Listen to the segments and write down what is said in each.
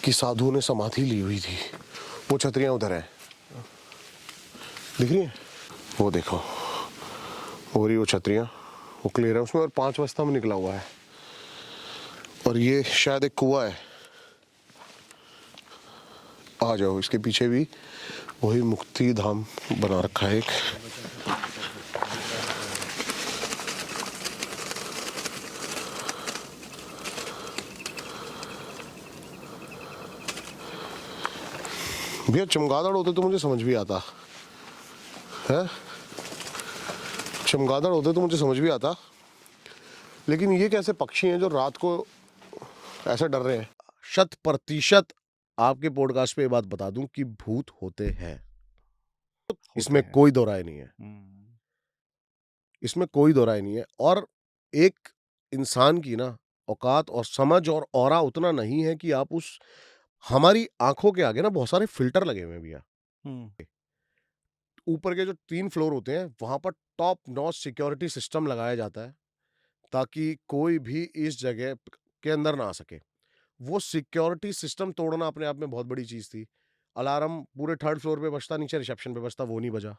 कि साधु ने समाधि ली हुई थी। वो छतरियां उधर है, दिख रही हैं? वो देखो, हो रही वो छतरियां, वो क्लियर है उसमें, और 5वां स्तंभ निकला हुआ है। और ये शायद एक कुआं है। आ जाओ, इसके पीछे भी वही मुक्ति धाम बना रखा है एक। भैया चमगादड़ होते तो मुझे समझ भी आता है, चमगादड़ होते तो मुझे समझ भी आता, लेकिन ये कैसे पक्षी हैं जो रात को ऐसे डर रहे हैं? 100% आपके पॉडकास्ट पे ये बात बता दूं कि भूत होते हैं, इसमें कोई दो राय नहीं है, इसमें कोई दो राय नहीं है। और एक इंसान की ना औकात और समझ और ऑरा उतना नहीं है कि आप उस, हमारी आंखों के आगे ना बहुत सारे फिल्टर लगे हुए हैं भैया। ऊपर के जो 3 फ्लोर होते हैं वहां पर टॉप नॉच सिक्योरिटी सिस्टम लगाया जाता है ताकि कोई भी इस जगह के अंदर ना आ सके। वो सिक्योरिटी सिस्टम तोड़ना अपने आप में बहुत बड़ी चीज थी। अलार्म पूरे 3rd फ्लोर पे बजता, नीचे रिसेप्शन पे बजता, वो नहीं बजा।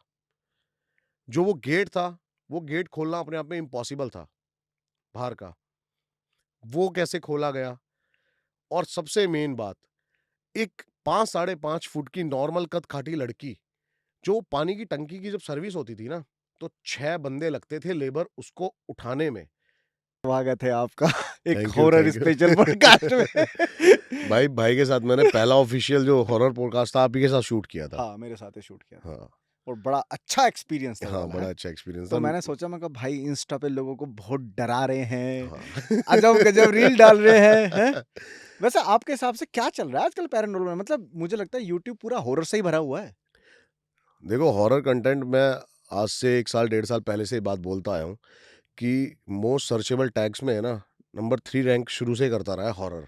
जो वो गेट था, वो गेट खोलना अपने आप में इम्पॉसिबल था बाहर का, वो कैसे खोला गया? और सबसे मेन बात, एक 5 साढ़े 5 फुट की नॉर्मल कद काठी लड़की, जो पानी की टंकी की जब सर्विस होती थी ना, तो 6 बंदे लगते थे लेबर उसको उठाने में। स्वागत है आपका एक thank you, horror thank you. Special podcast में। भाई के साथ मैंने पहला ऑफिशियल जो हॉरर पॉडकास्ट था आप ही के साथ शूट किया था। हाँ, मेरे साथ ही शूट किया था हाँ और बड़ा अच्छा एक्सपीरियंस था हाँ, वाला, बड़ा है? अच्छा एक्सपीरियंस तो था। मैंने सोचा, मैं कहा भाई इंस्टा पे लोगों को बहुत डरा रहे हैं, हाँ अजब गजब रील डाल रहे हैं? वैसे आपके हिसाब से क्या चल रहा है आजकल पैरानॉर्मल में? मतलब मुझे लगता है यूट्यूब पूरा हॉरर से ही भरा हुआ है। देखो, हॉरर कंटेंट मैं आज से 1 साल 1.5 साल पहले से ये बात बोलता आया हूँ कि मोस्ट सर्चेबल टैग्स में है ना, नंबर 3 रैंक शुरू से ही करता रहा है हॉरर।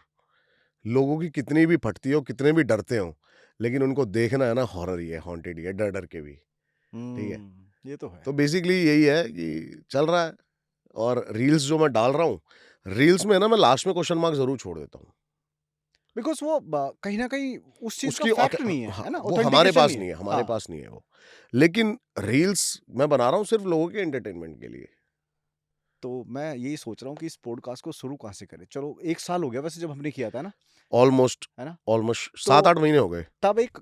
लोगों की कितनी भी फटती हो, कितने भी डरते हो, लेकिन उनको देखना है ना हॉरर ही है, हॉन्टेड ही है, डर डर के भी। ठीक है, ये तो है। तो बेसिकली यही है कि चल रहा है। और रील्स जो मैं डाल रहा हूँ, रील्स में ना मैं लास्ट में क्वेश्चन मार्क जरूर छोड़ देता हूँ। बिकॉज वो कहीं ना कहीं उस चीज का उसकी फैक्ट नहीं है, हाँ, है ना? वो हमारे ऑथेंटिकेशन पास नहीं है। नहीं है, हमारे हाँ, पास नहीं है वो। लेकिन रील्स मैं बना रहा हूँ सिर्फ लोगों के एंटरटेनमेंट के लिए। तो मैं यही सोच रहा हूँ कि इस पॉडकास्ट को शुरू कहाँ से करें। चलो 1 साल हो गया वैसे जब हमने किया था ना, ऑलमोस्ट है ना? ऑलमोस्ट तो 7-8 महीने हो गए। तब एक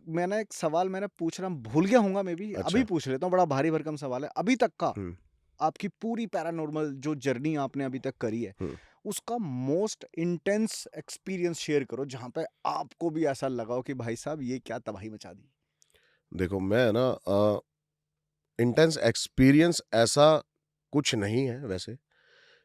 सवाल मैंने पूछना भूल गया हूँगा, मे बी अभी अच्छा। पूछ लेता हूँ, बड़ा भारी भरकम सवाल है। अभी तक का हम्म आपकी पूरी पैरानॉर्मल जो जर्नी आपने अभी तक करी है, हम्म उसका मोस्ट इंटेंस एक्सपीरियंस शेयर करो जहाँ पे आपको भी ऐसा लगा हो कि भाई साहब ये क्या तबाही मचा दी। देखो, मैं ना इंटेंस एक्सपीरियंस ऐसा कुछ नहीं है वैसे,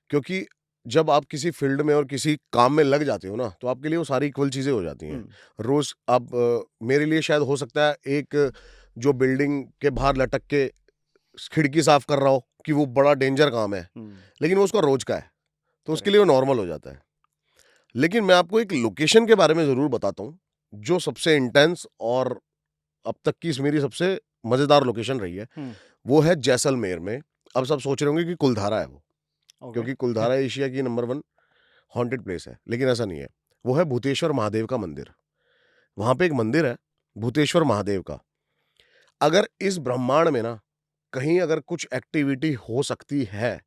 क्योंकि जब आप किसी फील्ड में और किसी काम में लग जाते हो ना, तो आपके लिए वो सारी इक्वल चीज़ें हो जाती हैं। हम्म, रोज़ अब मेरे लिए शायद हो सकता है एक जो बिल्डिंग के बाहर लटक के खिड़की साफ कर रहा हो कि वो बड़ा डेंजर काम है, हम्म, लेकिन वो उसका रोज का है, तो उसके करेक्ट। लिए वो नॉर्मल हो जाता है। लेकिन मैं आपको एक लोकेशन के बारे में ज़रूर बताता हूँ, जो सबसे इंटेंस और अब तक की मेरी सबसे मज़ेदार लोकेशन रही है। हम्म, वो है जैसलमेर में। अब सब सोच रहे होंगे कि कुलधारा है वो, ओके। क्योंकि कुलधारा एशिया की नंबर 1 हॉन्टेड प्लेस है, लेकिन ऐसा नहीं है। वो है भूतेश्वर महादेव का मंदिर। वहाँ पे एक मंदिर है भूतेश्वर महादेव का। अगर इस ब्रह्मांड में ना कहीं अगर कुछ एक्टिविटी हो सकती है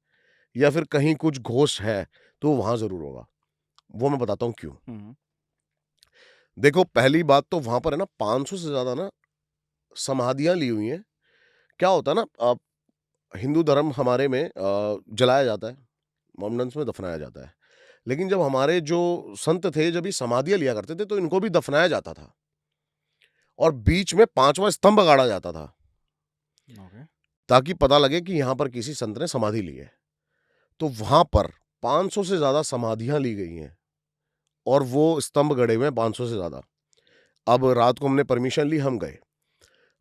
या फिर कहीं कुछ घोष है, तो वहाँ ज़रूर होगा। वो मैं बताता हूँ क्यों। हम्म, देखो, पहली बात तो वहाँ पर है ना 500 से ज़्यादा ना समाधियाँ ली हुई हैं। क्या होता है ना, हिंदू धर्म हमारे में जलाया जाता है, मोमडन्स में दफनाया जाता है। लेकिन जब हमारे जो संत थे, जब ये समाधियाँ लिया करते थे, तो इनको भी दफनाया जाता था और बीच में 5वां स्तंभ गाड़ा जाता था, ओके। ताकि पता लगे कि यहाँ पर किसी संत ने समाधि ली है। तो वहाँ पर 500 से ज़्यादा समाधियाँ ली गई हैं और वो स्तंभ गड़े हुए हैं 500 से ज़्यादा। अब रात को हमने परमिशन ली, हम गए।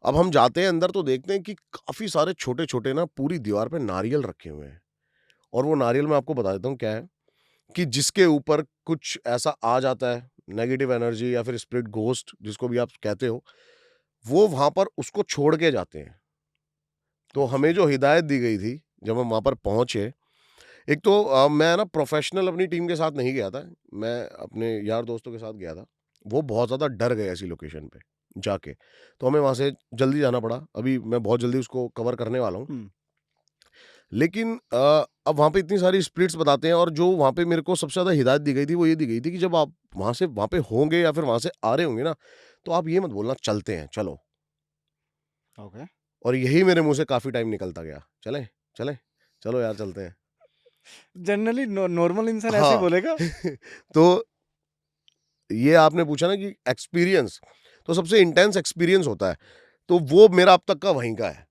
अब हम जाते हैं अंदर तो देखते हैं कि काफ़ी सारे छोटे-छोटे ना पूरी दीवार पे नारियल रखे हुए हैं। और वो नारियल मैं आपको बता देता हूँ क्या है, कि जिसके ऊपर कुछ ऐसा आ जाता है, नेगेटिव एनर्जी या फिर स्पिरिट घोस्ट जिसको भी आप कहते हो, वो वहाँ पर उसको छोड़ के जाते हैं। तो हमें अच्छा। जो हिदायत दी गई थी, जब हम वहाँ पर पहुँचे, एक तो मैं ना प्रोफ़ेशनल अपनी टीम के साथ नहीं गया था, मैं अपने यार दोस्तों के साथ गया था वो बहुत ज़्यादा डर गए ऐसी लोकेशन पे जाके, तो हमें वहाँ से जल्दी जाना पड़ा। अभी मैं बहुत जल्दी उसको कवर करने वाला हूँ। हुँ। लेकिन अब वहाँ पे इतनी सारी स्प्लिट्स बताते हैं, और जो वहाँ पे मेरे को सबसे ज़्यादा हिदायत दी गई थी, वो ये दी गई थी कि जब आप वहाँ पे होंगे या फिर वहाँ से आ रहे होंगे ना, तो आप ये मत बोलना चलते हैं, चलो। ओके। और यही मेरे मुँह से काफ़ी टाइम निकलता गया, चलें? चलें? चलो यार चलते हैं। जनरली नॉर्मल इंसान ऐसे ही हाँ। बोलेगा? तो ये आपने पूछा ना कि एक्सपीरियंस, तो सबसे इंटेंस एक्सपीरियंस होता है, तो वो मेरा अब तक का वहीं का है।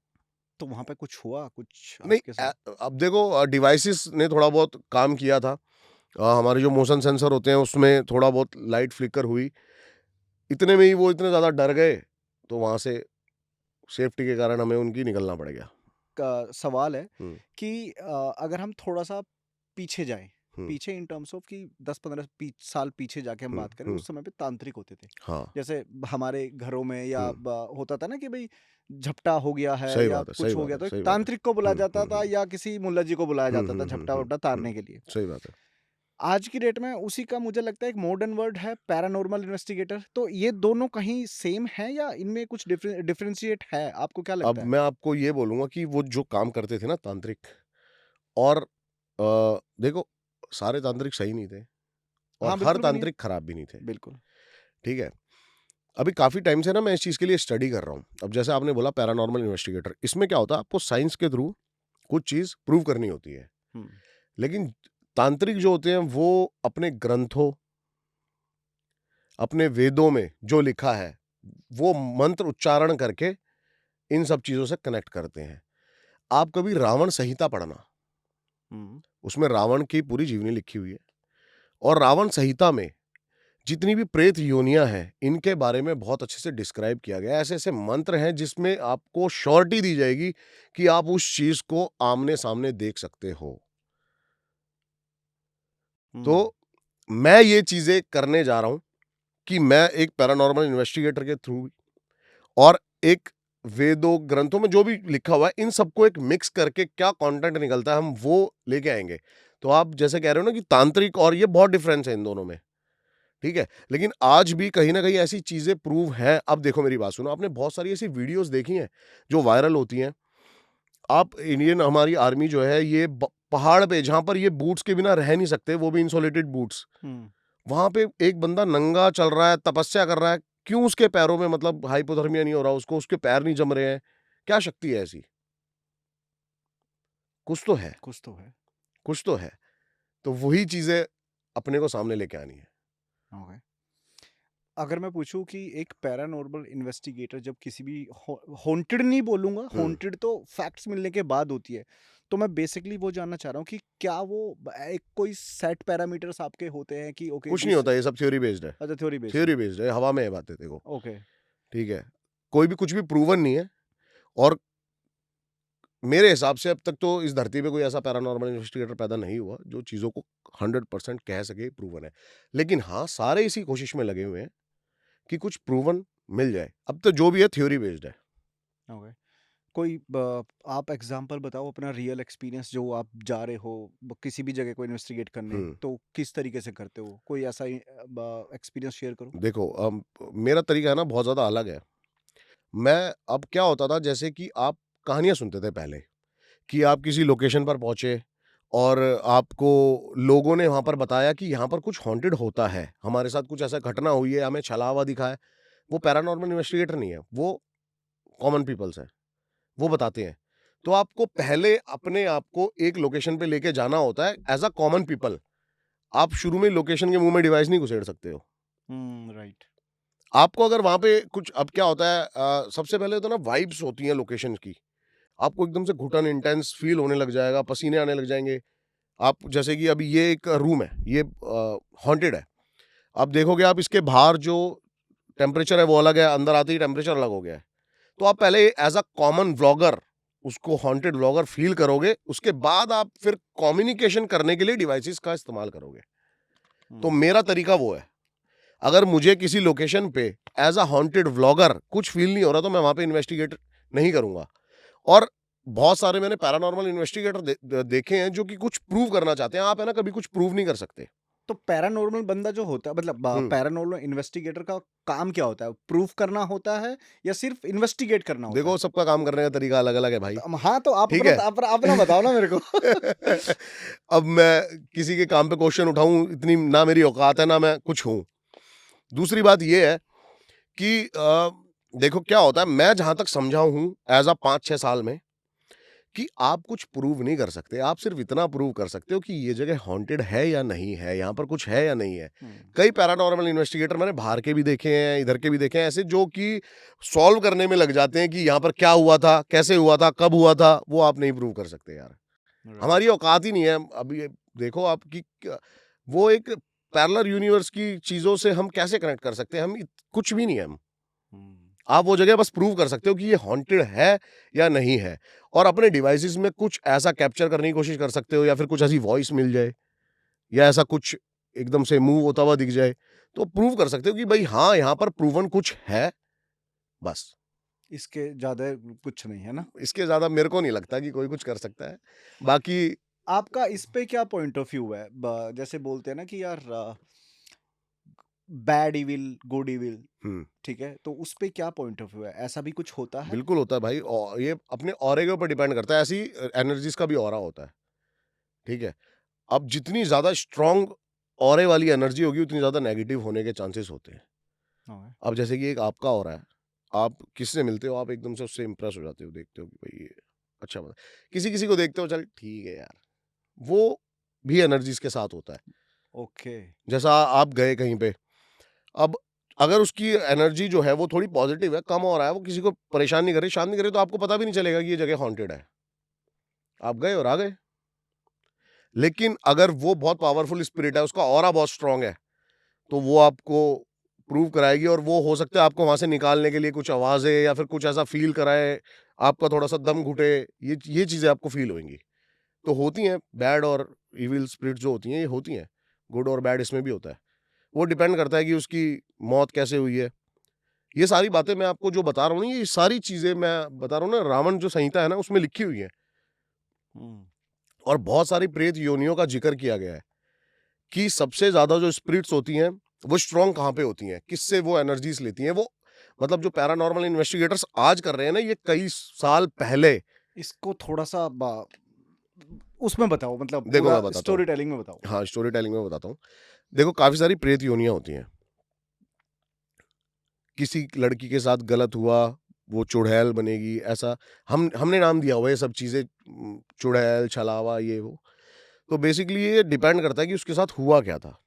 तो वहाँ पे कुछ हुआ कुछ नहीं, आपके साथ? अब देखो डिवाइसेस ने थोड़ा बहुत काम किया था। हमारे जो मोशन सेंसर होते हैं उसमें थोड़ा बहुत लाइट फ्लिकर हुई। इतने में ही वो इतने ज़्यादा डर गए, तो वहाँ से सेफ्टी के कारण हमें उनकी निकलना पड़ गया। का सवाल है हुँ, कि अगर हम थोड़ा-सा पीछे जाएँ, हुँ, पीछे इन टर्म्स ऑफ कि 10-15 साल पीछे जाके हम हुँ, बात करें, हुँ। उस समय पे तांत्रिक होते थे। हाँ, जैसे हमारे घरों में या हुँ। होता था ना कि भई झपटा हो गया है सही या बात है, सही कुछ हो बात गया, है, तो एक सही बात है। तांत्रिक को बुलाया हुँ, जाता हुँ, था हुँ। या किसी मुल्ला जी को बुलाया हुँ, जाता था हुँ, हुँ, हुँ, झपटा-वपटा हुँ। तारने के लिए। सही बात है। आज की डेट में उसी का मुझे लगता है एक मॉडर्न वर्ड है पैरानॉर्मल इन्वेस्टिगेटर। तो ये दोनों कहीं सेम है या इनमें कुछ डिफरेंशिएट है? आपको क्या अब लगता है? मैं आपको ये बोलूँगा कि वो जो काम करते थे ना तांत्रिक, और देखो, सारे तांत्रिक सही नहीं थे और हाँ, हर बिल्कुल भी नहीं है। तांत्रिक खराब भी नहीं थे, बिल्कुल। ठीक है? अभी काफ़ी टाइम से ना मैं इस चीज़ के लिए स्टडी कर रहा हूँ। अब जैसे आपने बोला पैरानॉर्मल इन्वेस्टिगेटर, इसमें क्या होता है, आपको साइंस के थ्रू कुछ चीज़ प्रूव करनी होती है। हुँ। लेकिन तांत्रिक जो होते हैं वो अपने ग्रंथों, अपने वेदों में जो लिखा है, वो मंत्र उच्चारण करके इन सब चीज़ों से कनेक्ट करते हैं। आप कभी रावण संहिता पढ़ना, हुँ। उसमें रावण की पूरी जीवनी लिखी हुई है, और रावण संहिता में जितनी भी प्रेत योनियाँ हैं, इनके बारे में बहुत अच्छे से डिस्क्राइब किया गया है। ऐसे-ऐसे मंत्र हैं जिसमें आपको श्योरिटी दी जाएगी कि आप उस चीज़ को आमने-सामने देख सकते हो। तो हुँ। मैं ये चीज़ें करने जा रहा हूँ कि मैं एक पैरानॉर्मल इन्वेस्टिगेटर के थ्रू, और एक वेदों, ग्रंथों में जो भी लिखा हुआ है, इन सबको एक मिक्स करके क्या कंटेंट निकलता है, हम वो लेके आएँगे। तो आप जैसे कह रहे हो ना कि तांत्रिक, और ये बहुत डिफरेंस है इन दोनों में, ठीक है? लेकिन आज भी कहीं न कहीं ऐसी चीज़ें प्रूव हैं। अब देखो मेरी बात सुनो, आपने बहुत सारी ऐसी वीडियोज़ देखी हैं, जो वायरल होती हैं। आप इंडियन हमारी आर्मी जो है, ये ब पहाड़ पे जहाँ पर ये बूट्स के बिना रह नहीं सकते, वो भी इंसुलेटेड बूट्स। हुँ। वहाँ पे एक बंदा नंगा चल रहा है, तपस्या कर रहा है, क्यों उसके पैरों में मतलब हाइपोथर्मिया नहीं हो रहा, उसको उसके पैर नहीं जम रहे हैं? क्या शक्ति है ऐसी? कुछ तो है, कुछ तो है। कुछ तो है। तो वही चीज़ें अपने को सामने लेके आनी है। ओके। अगर मैं पूछूँ कि एक पैरानॉर्मल इन्वेस्टिगेटर जब किसी भी हॉन्टेड नहीं बोलूँगा, हुँ, हॉन्टेड तो फैक्ट्स मिलने के बाद होती है। तो मैं बेसिकली वो जानना चाह रहा हूँ कि क्या वो एक कोई सेट पैरामीटर्स आपके होते हैं कि ओके कुछ नहीं दिस होता, ये सब थ्योरी बेस्ड है। अच्छा थ्योरी बेस्ड है। थ्योरी बेस्ड है, हवा में है बातें देखो, ओके। ठीक है? कोई भी कुछ भी प्रूवन नहीं है, और मेरे हिसाब से अब तक तो इस धरती पे कोई ऐसा पैरानॉर्मल इन्वेस्टिगेटर पैदा नहीं हुआ, जो चीज़ों को 100% कह सके प्रूवन है। लेकिन हाँ, सारे इसी कोशिश में लगे हुए हैं कि कुछ प्रूवन मिल जाए। अब तो जो भी है थ्योरी बेस्ड है। ओके। कोई आप एग्जांपल बताओ अपना रियल एक्सपीरियंस जो आप जा रहे हो किसी भी जगह को इन्वेस्टिगेट करने हुँ। तो किस तरीके से करते हो? कोई ऐसा एक्सपीरियंस शेयर करो? देखो मेरा तरीका है ना बहुत ज़्यादा अलग है। मैं अब क्या होता था, जैसे कि आप कहानियाँ सुनते थे पहले, कि आप किसी लोकेशन पर पहुँचे और आपको लोगों ने वहाँ पर बताया कि यहाँ पर कुछ हॉन्टेड होता है। हमारे साथ कुछ ऐसा घटना हुई है, हमें छला हुआ दिखा है। वो पैरानॉर्मल इन्वेस्टिगेटर नहीं है, वो कॉमन पीपल्स हैं, वो बताते हैं। तो आपको पहले अपने आप को एक लोकेशन पे लेके जाना होता है एज़ अ कॉमन पीपल। आप शुरू में लोकेशन के मुँह में डिवाइस नहीं घुसेड़ सकते हो। राइट। आपको अगर वहाँ पे कुछ, अब क्या होता है, सबसे पहले तो ना वाइब्स होती हैं लोकेशन की। आपको एकदम से घुटन इंटेंस फ़ील होने लग जाएगा, पसीने आने लग जाएँगे। आप जैसे कि अभी ये एक रूम है, ये हॉन्टेड है। अब देखोगे आप इसके बाहर जो टेम्परेचर है वो अलग है, अंदर आते ही टेम्परेचर अलग हो गया है। तो आप पहले एज़ अ कॉमन व्लॉगर उसको हॉन्टेड व्लॉगर फ़ील करोगे, उसके बाद आप फिर कम्युनिकेशन करने के लिए डिवाइसेज़ का इस्तेमाल करोगे। तो हम्म। मेरा तरीका वो है। अगर मुझे किसी लोकेशन पे एज़ अ हॉन्टेड व्लॉगर कुछ फ़ील नहीं हो रहा, तो मैं वहाँ पे इन्वेस्टिगेट नहीं करूँगा। और बहुत सारे मैंने पैरानॉर्मल इन्वेस्टिगेटर देखे हैं जो कि कुछ प्रूव करना चाहते हैं। आप है ना कभी कुछ प्रूव नहीं कर सकते। तो पैरानॉर्मल बंदा जो होता है मतलब हुँ। पैरानॉर्मल इन्वेस्टिगेटर का काम क्या होता है? प्रूफ करना होता है या सिर्फ इन्वेस्टिगेट करना होता है? देखो सबका काम करने का तरीका अलग-अलग है भाई, हाँ, तो आप ठीक अपना है? अपना बताओ ना मेरे को। अब मैं किसी के काम पे क्वेश्चन उठाऊँ इतनी ना मेरी औकात है, ना मैं कुछ हूँ। दूसरी बात ये है कि देखो क्या होता है, मैं जहाँ तक समझा हूँ ऐज़ अ 5-6 साल में कि आप कुछ प्रूव नहीं कर सकते। आप सिर्फ़ इतना प्रूव कर सकते हो कि ये जगह हॉन्टेड है या नहीं है, यहाँ पर कुछ है या नहीं है। हुँ, कई पैरानॉर्मल इन्वेस्टिगेटर मैंने बाहर के भी देखे हैं, इधर के भी देखे हैं, ऐसे जो कि सॉल्व करने में लग जाते हैं कि यहाँ पर क्या हुआ था, कैसे हुआ था, कब हुआ था, वो आप नहीं प्रूव कर सकते यार। राइट। हमारी औकात ही नहीं है। अब ये देखो आपकी क वो एक पैरेलल यूनिवर्स की चीज़ों से हम कैसे कनेक्ट कर सकते हैं? हम इत कुछ भी नहीं है हम। हुँ, आप वो जगह बस प्रूव कर सकते हो कि ये हॉन्टेड है या नहीं है, और अपने डिवाइसेज़ में कुछ ऐसा कैप्चर करने की कोशिश कर सकते हो, या फिर कुछ ऐसी वॉइस मिल जाए, या ऐसा कुछ एकदम से मूव होता हुआ दिख जाए, तो प्रूव कर सकते हो कि भई हाँ, यहाँ पर प्रूवन कुछ है, बस। इसके ज़्यादा कुछ नहीं, है ना? इसके ज़्यादा मेरे को नहीं लगता कि कोई कुछ कर सकता है। बाकी आपका इस पे क्या पॉइंट ऑफ व्यू है? जैसे बोलते हैं ना कि यार बैड इविल, गुड इविल, हुँ, ठीक है? तो उस पे क्या पॉइंट ऑफ व्यू है? ऐसा भी कुछ होता है? बिल्कुल होता है भाई, ये अपने ऑरे के ऊपर डिपेंड करता है, ऐसी एनर्जीज़ का भी ऑरा होता है, ठीक है? अब जितनी ज़्यादा स्ट्रॉन्ग ऑरे वाली एनर्जी होगी, उतनी ज़्यादा नेगेटिव होने के चांसेस होते हैं। हाँ, अब जैसे कि एक आपका हो रहा है, आप किसी से मिलते हो, आप एकदम से उससे इम्प्रेस हो जाते हो, देखते हो कि भाई ये अच्छा बंदा, किसी-किसी को देखते हो चल ठीक है यार, वो भी एनर्जीज़ के साथ होता है। ओके। जैसा आप गए कहीं पे, अब अगर उसकी एनर्जी जो है वो थोड़ी पॉजिटिव है, कम हो रहा है, वो किसी को परेशान नहीं कर रही, शांत नहीं कर रही, तो आपको पता भी नहीं चलेगा कि ये जगह हॉन्टेड है। आप गए और आ गए। लेकिन अगर वो बहुत पावरफुल स्पिरिट है, उसका ऑरा बहुत स्ट्रॉन्ग है, तो वो आपको प्रूव कराएगी, और वो हो सकता है आपको वहाँ से निकालने के लिए कुछ आवाज़ें या फिर कुछ ऐसा फ़ील कराए, आपका थोड़ा-सा दम घुटे, ये चीज़ें आपको फ़ील होंगी। तो होती हैं बैड और इविल स्पिरिट जो होती हैं, ये होती हैं। गुड और बैड इसमें भी होता है। वो डिपेंड करता है कि उसकी मौत कैसे हुई है। ये सारी बातें मैं आपको जो बता रहा हूँ ना, ये सारी चीज़ें मैं बता रहा हूँ ना, रावण जो संहिता है ना, उसमें लिखी हुई हैं, हुँ, और बहुत सारी प्रेत योनियों का ज़िक्र किया गया है कि सबसे ज़्यादा जो स्पिरिट्स होती हैं, वो स्ट्रॉन्ग कहाँ पे होती हैं, किससे वो एनर्जीज़ लेती हैं। वो मतलब जो पैरानॉर्मल इन्वेस्टिगेटर्स आज कर रहे हैं ना, ये कई साल पहले, इसको थोड़ा-सा उसमें बताओ मतलब देखो पूरा मैं बताता हूँ। स्टोरी टेलिंग में बताओ। हाँ, स्टोरी टेलिंग में बताता हूँ। देखो काफ़ी सारी प्रेत योनियाँ होती हैं। किसी लड़की के साथ गलत हुआ, वो चुड़ैल बनेगी, ऐसा हमने नाम दिया हुआ है ये सब चीज़ें, चुड़ैल, छलावा, ये वो। तो बेसिकली ये डिपेंड करता है कि उसके साथ हुआ क्या था,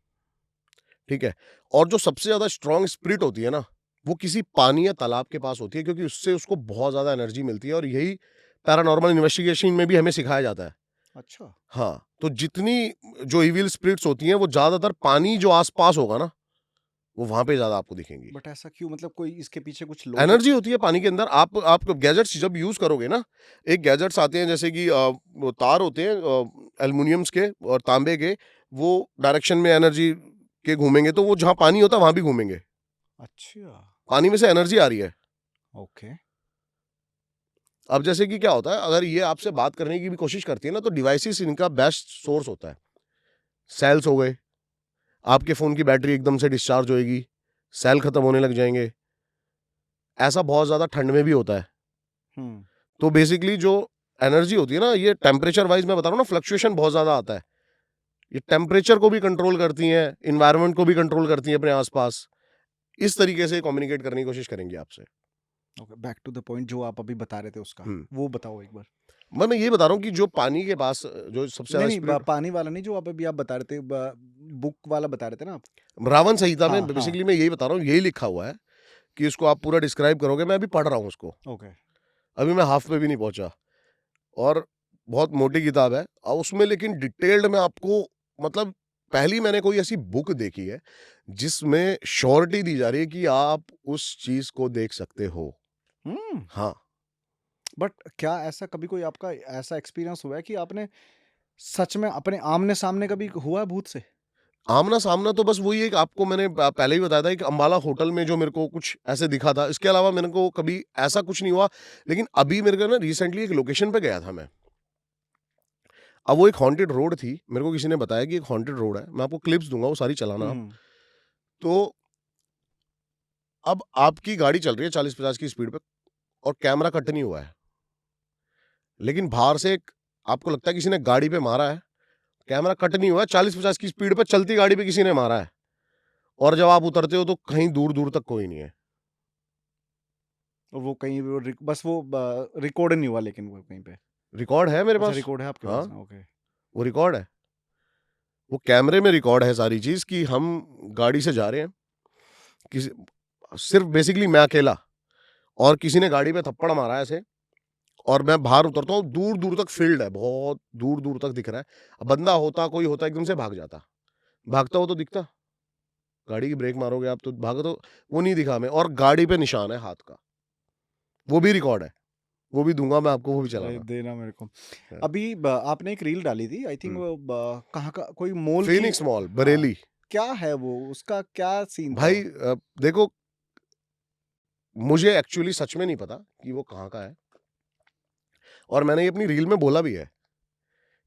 ठीक है? और जो सबसे ज़्यादा स्ट्रॉन्ग स्पिरिट होती है ना, वो किसी पानी या तालाब के पास होती है, क्योंकि उससे उसको बहुत ज़्यादा एनर्जी मिलती है, और यही पैरानॉर्मल इन्वेस्टिगेशन में भी हमें सिखाया जाता है। अच्छा, हाँ, तो जितनी जो इविल स्पिरिट्स होती हैं, वो ज़्यादातर पानी जो आस-पास होगा ना, वो वहाँ पे ज़्यादा आपको दिखेंगी। बट ऐसा क्यों मतलब कोई इसके पीछे कुछ लॉजिक? एनर्जी होती है पानी के अंदर। आप गैजेट्स जब यूज़ करोगे ना, एक गैजेट्स आते हैं जैसे कि वो तार होते हैं एल्युमिनियम्स के और तांबे के, वो डायरेक्शन में एनर्जी के घूमेंगे, तो वो जहाँ पानी होता है वहाँ भी घूमेंगे। अच्छा, पानी में से एनर्जी आ रही है। ओके। अब जैसे कि क्या होता है, अगर ये आपसे बात करने की भी कोशिश करती है ना, तो डिवाइसेस इनका बेस्ट सोर्स होता है। सेल्स हो गए, आपके फ़ोन की बैटरी एकदम से डिस्चार्ज होएगी, सेल खत्म होने लग जाएँगे। ऐसा बहुत ज़्यादा ठंड में भी होता है। हुँ, तो बेसिकली जो एनर्जी होती है ना, ये टेम्परेचर वाइज़ मैं बता रहा हूँ ना, फ्लक्चुएशन बहुत ज़्यादा आता है। ये टेम्परेचर को भी कंट्रोल करती हैं, एनवायरनमेंट को भी कंट्रोल करती हैं अपने आस-पास। इस तरीके से कम्युनिकेट करने की कोशिश करेंगी आपसे। Okay, back to the point जो आप अभी बता रहे थे उसका, हुँ। वो बताओ एक बार। मैं ये बता रहा हूँ कि जो पानी के पास जो सबसे नहीं, ज़्यादा नहीं, स्पिरिट, पानी वाला नहीं जो आप अभी आप बता रहे थे, बुक वाला बता रहे थे ना आप? रावण संहिता में हाँ, हाँ, बेसिकली मैं यही बता रहा हूँ, यही लिखा हुआ है कि इसको आप पूरा डिस्क्राइब करोगे, मैं अभी पढ़ रहा हूँ उसको। ओके। अभी मैं हाफ़ पे भी नहीं पहुँचा, और बहुत मोटी किताब है, उसमें लेकिन डिटेल्ड में आपको, मतलब पहली मैंने कोई ऐसी बुक देखी है, जिसमें श्योरिटी दी जा रही है कि आप उस चीज़ को देख सकते हो। हुँ, हाँ। बट क्या ऐसा कभी कोई आपका ऐसा एक्सपीरियंस हुआ है कि आपने सच में अपने आमने-सामने कभी हुआ है भूत से? आमना-सामना तो बस वही एक आपको मैंने पहले ही बताया था, एक अम्बाला होटल में जो मेरे को कुछ ऐसे दिखा था। इसके अलावा मेरे को कभी ऐसा कुछ नहीं हुआ। लेकिन अभी मेरे को ना रिसेंटली एक लोकेशन पे गया था मैं। अब वो एक हॉन्टेड रोड थी, मेरे को किसी ने बताया कि एक हॉन्टेड रोड है, मैं आपको क्लिप्स दूँगा वो सारी चलाना आप। हुँ, तो अब आपकी गाड़ी चल रही है 40-50 की स्पीड पे और कैमरा कट नहीं हुआ है, लेकिन बाहर से एक आपको लगता है किसी ने गाड़ी पे मारा है, कैमरा कट नहीं हुआ है, 40-50 की स्पीड पे चलती गाड़ी पे किसी ने मारा है और जब आप उतरते हो तो कहीं दूर-दूर तक कोई नहीं है। और वो कहीं वो बस वो रिकॉर्ड नहीं हुआ लेकिन वो कहीं पे। रिकॉर्ड है मेरे अच्छा पास। रिकॉर्ड है आपके हाँ, पास में, ओके। वो रिकॉर्ड है। वो कैमरे में रिकॉर्ड है सारी चीज़ कि हम गाड़ी से जा रहे हैं, किसी सिर्फ़ बेसिकली मैं अकेला और किसी ने गाड़ी पे थप्पड़ मारा है ऐसे और मैं बाहर उतरता हूँ, दूर-दूर तक फ़ील्ड है, बहुत दूर-दूर तक दिख रहा है। अब बंदा होता, कोई होता एकदम से भाग जाता। भागता हो तो दिखता, गाड़ी की ब्रेक मारोगे आप तो भागो तो वो नहीं दिखा हमें और गाड़ी पे निशान है हाथ का, वो भी रिकॉर्ड है, वो भी दूँगा मैं आपको, वो भी अरे चलाना। देना मेरे को। हाँ। अभी आपने एक रील डाली थी, आई थिंक हुँ। वो कहाँ का कोई मॉल की। फीनिक्स मॉल, हाँ, बरेली। क्या है वो, उसका क्या सीन था भाई वो? देखो मुझे एक्चुअली सच में नहीं पता कि वो कहाँ का है और मैंने ये अपनी रील में बोला भी है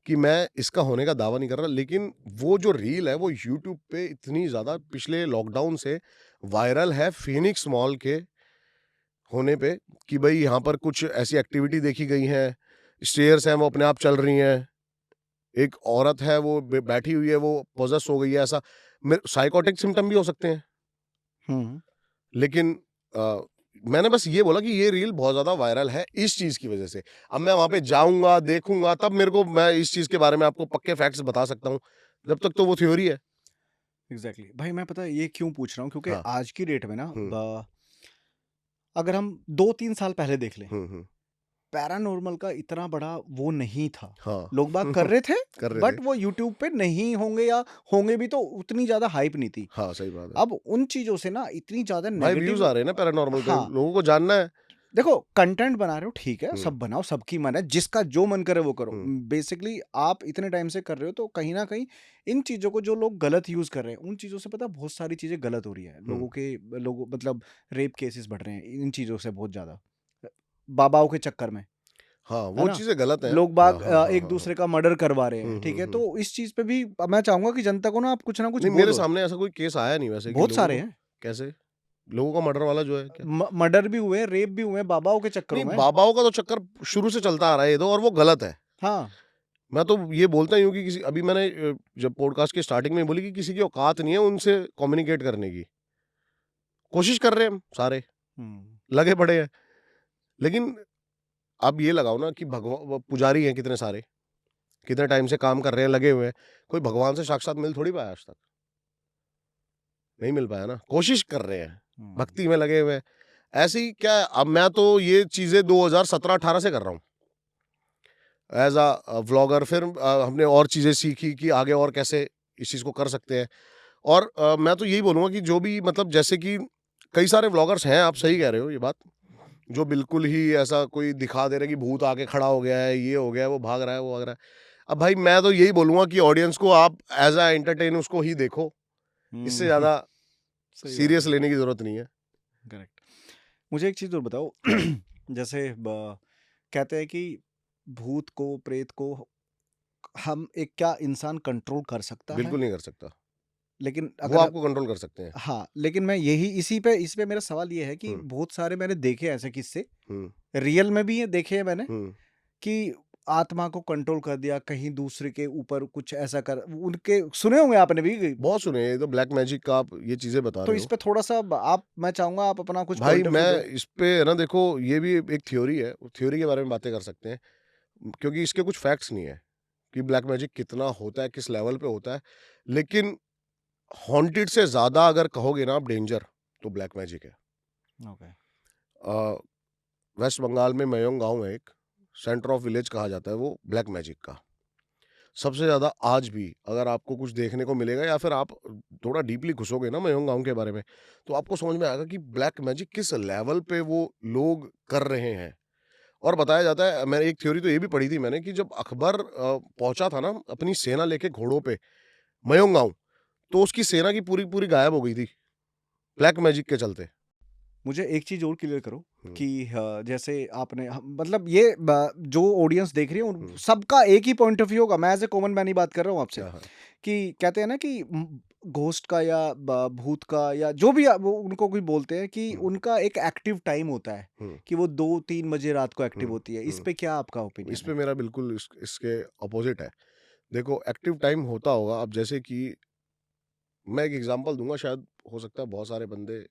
कि मैं इसका होने का दावा नहीं कर रहा, लेकिन वो जो रील है वो यूट्यूब पे इतनी ज़्यादा पिछले लॉकडाउन से वायरल है फीनिक्स मॉल के होने पे कि भाई यहाँ पर कुछ ऐसी एक्टिविटी देखी गई हैं, स्टेयर्स हैं वो अपने आप चल रही हैं, एक औरत है वो बैठी हुई है वो पोजेस हो गई है ऐसा। साइकोटिक सिम्टम भी हो सकते हैं, हुँ। लेकिन अ, मैंने बस ये बोला कि ये रील बहुत ज़्यादा वायरल है इस चीज़ की वज़ह से। अब मैं वहाँ पे जाऊँगा, देखूँगा तब मेरे को मैं इस चीज़ के बारे में आपको पक्के फैक्ट्स बता सकता हूँ। जब तक तो वो थ्योरी है। एग्ज़ैक्टली। भाई मैं पता है ये क्यों पूछ रहा हूँ, क्योंकि हाँ। आज की डेट में ना हुँ, अगर हम 2-3 साल पहले देख लें, हुँ, हुँ। पैरानॉर्मल का इतना बड़ा वो नहीं था। हाँ। लोग बाग कर रहे थे, कर रहे थे। बट वो यूट्यूब पे नहीं होंगे या होंगे भी तो उतनी ज़्यादा हाइप नहीं थी। हाँ, सही बात है। अब उन चीज़ों से ना इतनी ज़्यादा भाई व्यूज़ नेगेटिव। आ रहे हैं ना पैरानॉर्मल पे, हाँ, लोगों को जानना है। देखो कंटेंट बना रहे हो ठीक है, हुँ, सब बनाओ, सबकी मन है, जिसका जो मन करे वो करो। हुँ, बेसिकली आप इतने टाइम से कर रहे हो तो कहीं न कहीं इन चीज़ों को जो लोग गलत यूज़ कर रहे हैं, उन चीज़ों से पता है बहुत सारी चीज़ें गलत हो रही है। हुँ। लोगों मतलब रेप केसेस बढ़ रहे हैं इन चीज़ों से बहुत ज़्यादा। बाबाओं के चक्कर में, हाँ, है वो ना? चीज़ें गलत हैं। लोग हाँ, बाग हाँ, हाँ, हाँ, हाँ। एक-दूसरे का मर्डर करवा रहे हैं, हुँ, ठीक हुँ, है? हुँ। तो इस चीज़ पे भी मैं चाहूँगा कि जनता को ना आप कुछ ना कुछ नहीं, मेरे बोलो। सामने ऐसा कोई केस आया नहीं वैसे कि बहुत लोगों सारे को हैं। कैसे? लोगों का मर्डर वाला जो है क्या? मर्डर भी हुए, रेप भी हुए बाबाओं के चक्करों नहीं, में। बाबाओं का तो चक्कर शुरू से चलता आ रहा है ये तो और वो गलत है। हाँ। मैं तो ये बोलता ही हूँ कि किसी अभी मैंने जब पॉडकास्ट के स्टार्टिंग में बोली कि किसी की औकात नहीं है उनसे कम्युनिकेट करने की। कोशिश कर रहे हैं हम सारे, हुँ। लगे पड़े हैं। लेकिन अब ये लगाओ ना कि पुजारी हैं कितने सारे, कितने टाइम से काम कर रहे हैं, लगे हुए हैं। कोई भगवान से साक्षात मिल थोड़ी पाया आज तक, नहीं मिल पाया ना। कोशिश कर रहे हैं, हुँ। भक्ति में लगे हुए हैं। ऐसे ही क्या अब मैं तो ये चीज़ें 2017-18 से कर रहा हूँ। एज़ व्लॉगर फिर हमने और चीज़ें सीखी कि आगे और कैसे इस चीज़ को कर सकते हैं। और मैं तो यही बोलूँगा कि जो भी मतलब जैसे कि कई सारे व्लॉगर्स हैं, आप सही कह रहे हो ये बात, जो बिल्कुल ही ऐसा कोई दिखा दे रहा है कि भूत आके खड़ा हो गया है, ये हो गया है, वो भाग रहा है, वो भाग रहा है। अब भाई मैं तो यही बोलूँगा कि ऑडियंस को आप एज़ एंटरटेन उसको ही देखो, इससे हुँ, ज़्यादा सही बात सीरियस है। लेने की ज़रूरत नहीं है। करेक्ट। मुझे एक चीज़ और बताओ। हाँ, जैसे कहते हैं कि भूत को, प्रेत को हम एक क्या इंसान कंट्रोल कर सकता है? बिल्कुल नहीं कर सकता। लेकिन वो अगर आपको कंट्रोल कर सकते हैं। हाँ, लेकिन मैं यही इस पे मेरा सवाल ये है कि हुँ, बहुत सारे मैंने देखे ऐसे किस्से, हुँ, रियल में भी ये देखे हैं मैंने हुँ। कि आत्मा को कंट्रोल कर दिया, कहीं दूसरे के ऊपर कुछ ऐसा कर उनके सुने होंगे आपने भी। बहुत सुने हैं, ये तो ब्लैक मैजिक का आप ये चीज़ें बता तो रहे इस हो। पे थोड़ा-सा आप मैं चाहूँगा आप अपना कुछ भाई पॉइंट ऑफ व्यू मैं दो। इस पे है ना देखो ये भी एक थ्योरी है, थ्योरी के बारे में बातें कर सकते हैं, क्योंकि इसके कुछ फैक्ट्स नहीं है कि ब्लैक मैजिक कितना होता है, किस लेवल पे होता है। लेकिन हॉन्टेड से ज़्यादा अगर कहोगे ना आप डेंजर, तो ब्लैक मैजिक है। ओके। अ, वेस्ट बंगाल में मयोंग गाँव है एक, सेंटर ऑफ विलेज कहा जाता है वो ब्लैक मैजिक का। सबसे ज़्यादा आज भी अगर आपको कुछ देखने को मिलेगा या फिर आप थोड़ा डीपली घुसोगे ना मयोंग गाँव के बारे में, तो आपको समझ में आएगा कि ब्लैक मैजिक किस लेवल पे वो लोग कर रहे हैं। और बताया जाता है, मैंने एक थ्योरी तो ये भी पढ़ी थी मैंने कि जब अकबर पहुँचा था ना अपनी सेना लेके घोड़ों पे मयोंग गाँव, तो उसकी सेना की पूरी पूरी गायब हो गई थी, ब्लैक मैजिक के चलते। मुझे एक चीज़ और क्लियर करो हुँ, कि जैसे आपने मतलब ये जो ऑडियंस देख रही है हुँ। सबका एक ही पॉइंट ऑफ व्यू होगा। मैं एज ए कॉमन मैन ही बात कर रहा हूँ आपसे हाँ, हाँ। कि कहते हैं ना कि घोस्ट का या भूत का या जो भी वो उनको कोई बोलते हैं कि हुँ, उनका एक एक्टिव टाइम होता है हुँ, कि वो 2-3 बजे रात को एक्टिव हुँ, होती है। इस हुँ। पे क्या आपका इस ओपिनियन पे है? मेरा बिल्कुल इसके अपोज़िट है। देखो एक्टिव टाइम होता होगा अब जैसे कि मैं एक एग्ज़ाम्पल दूँगा शायद हो सकता है बहुत सारे बंदे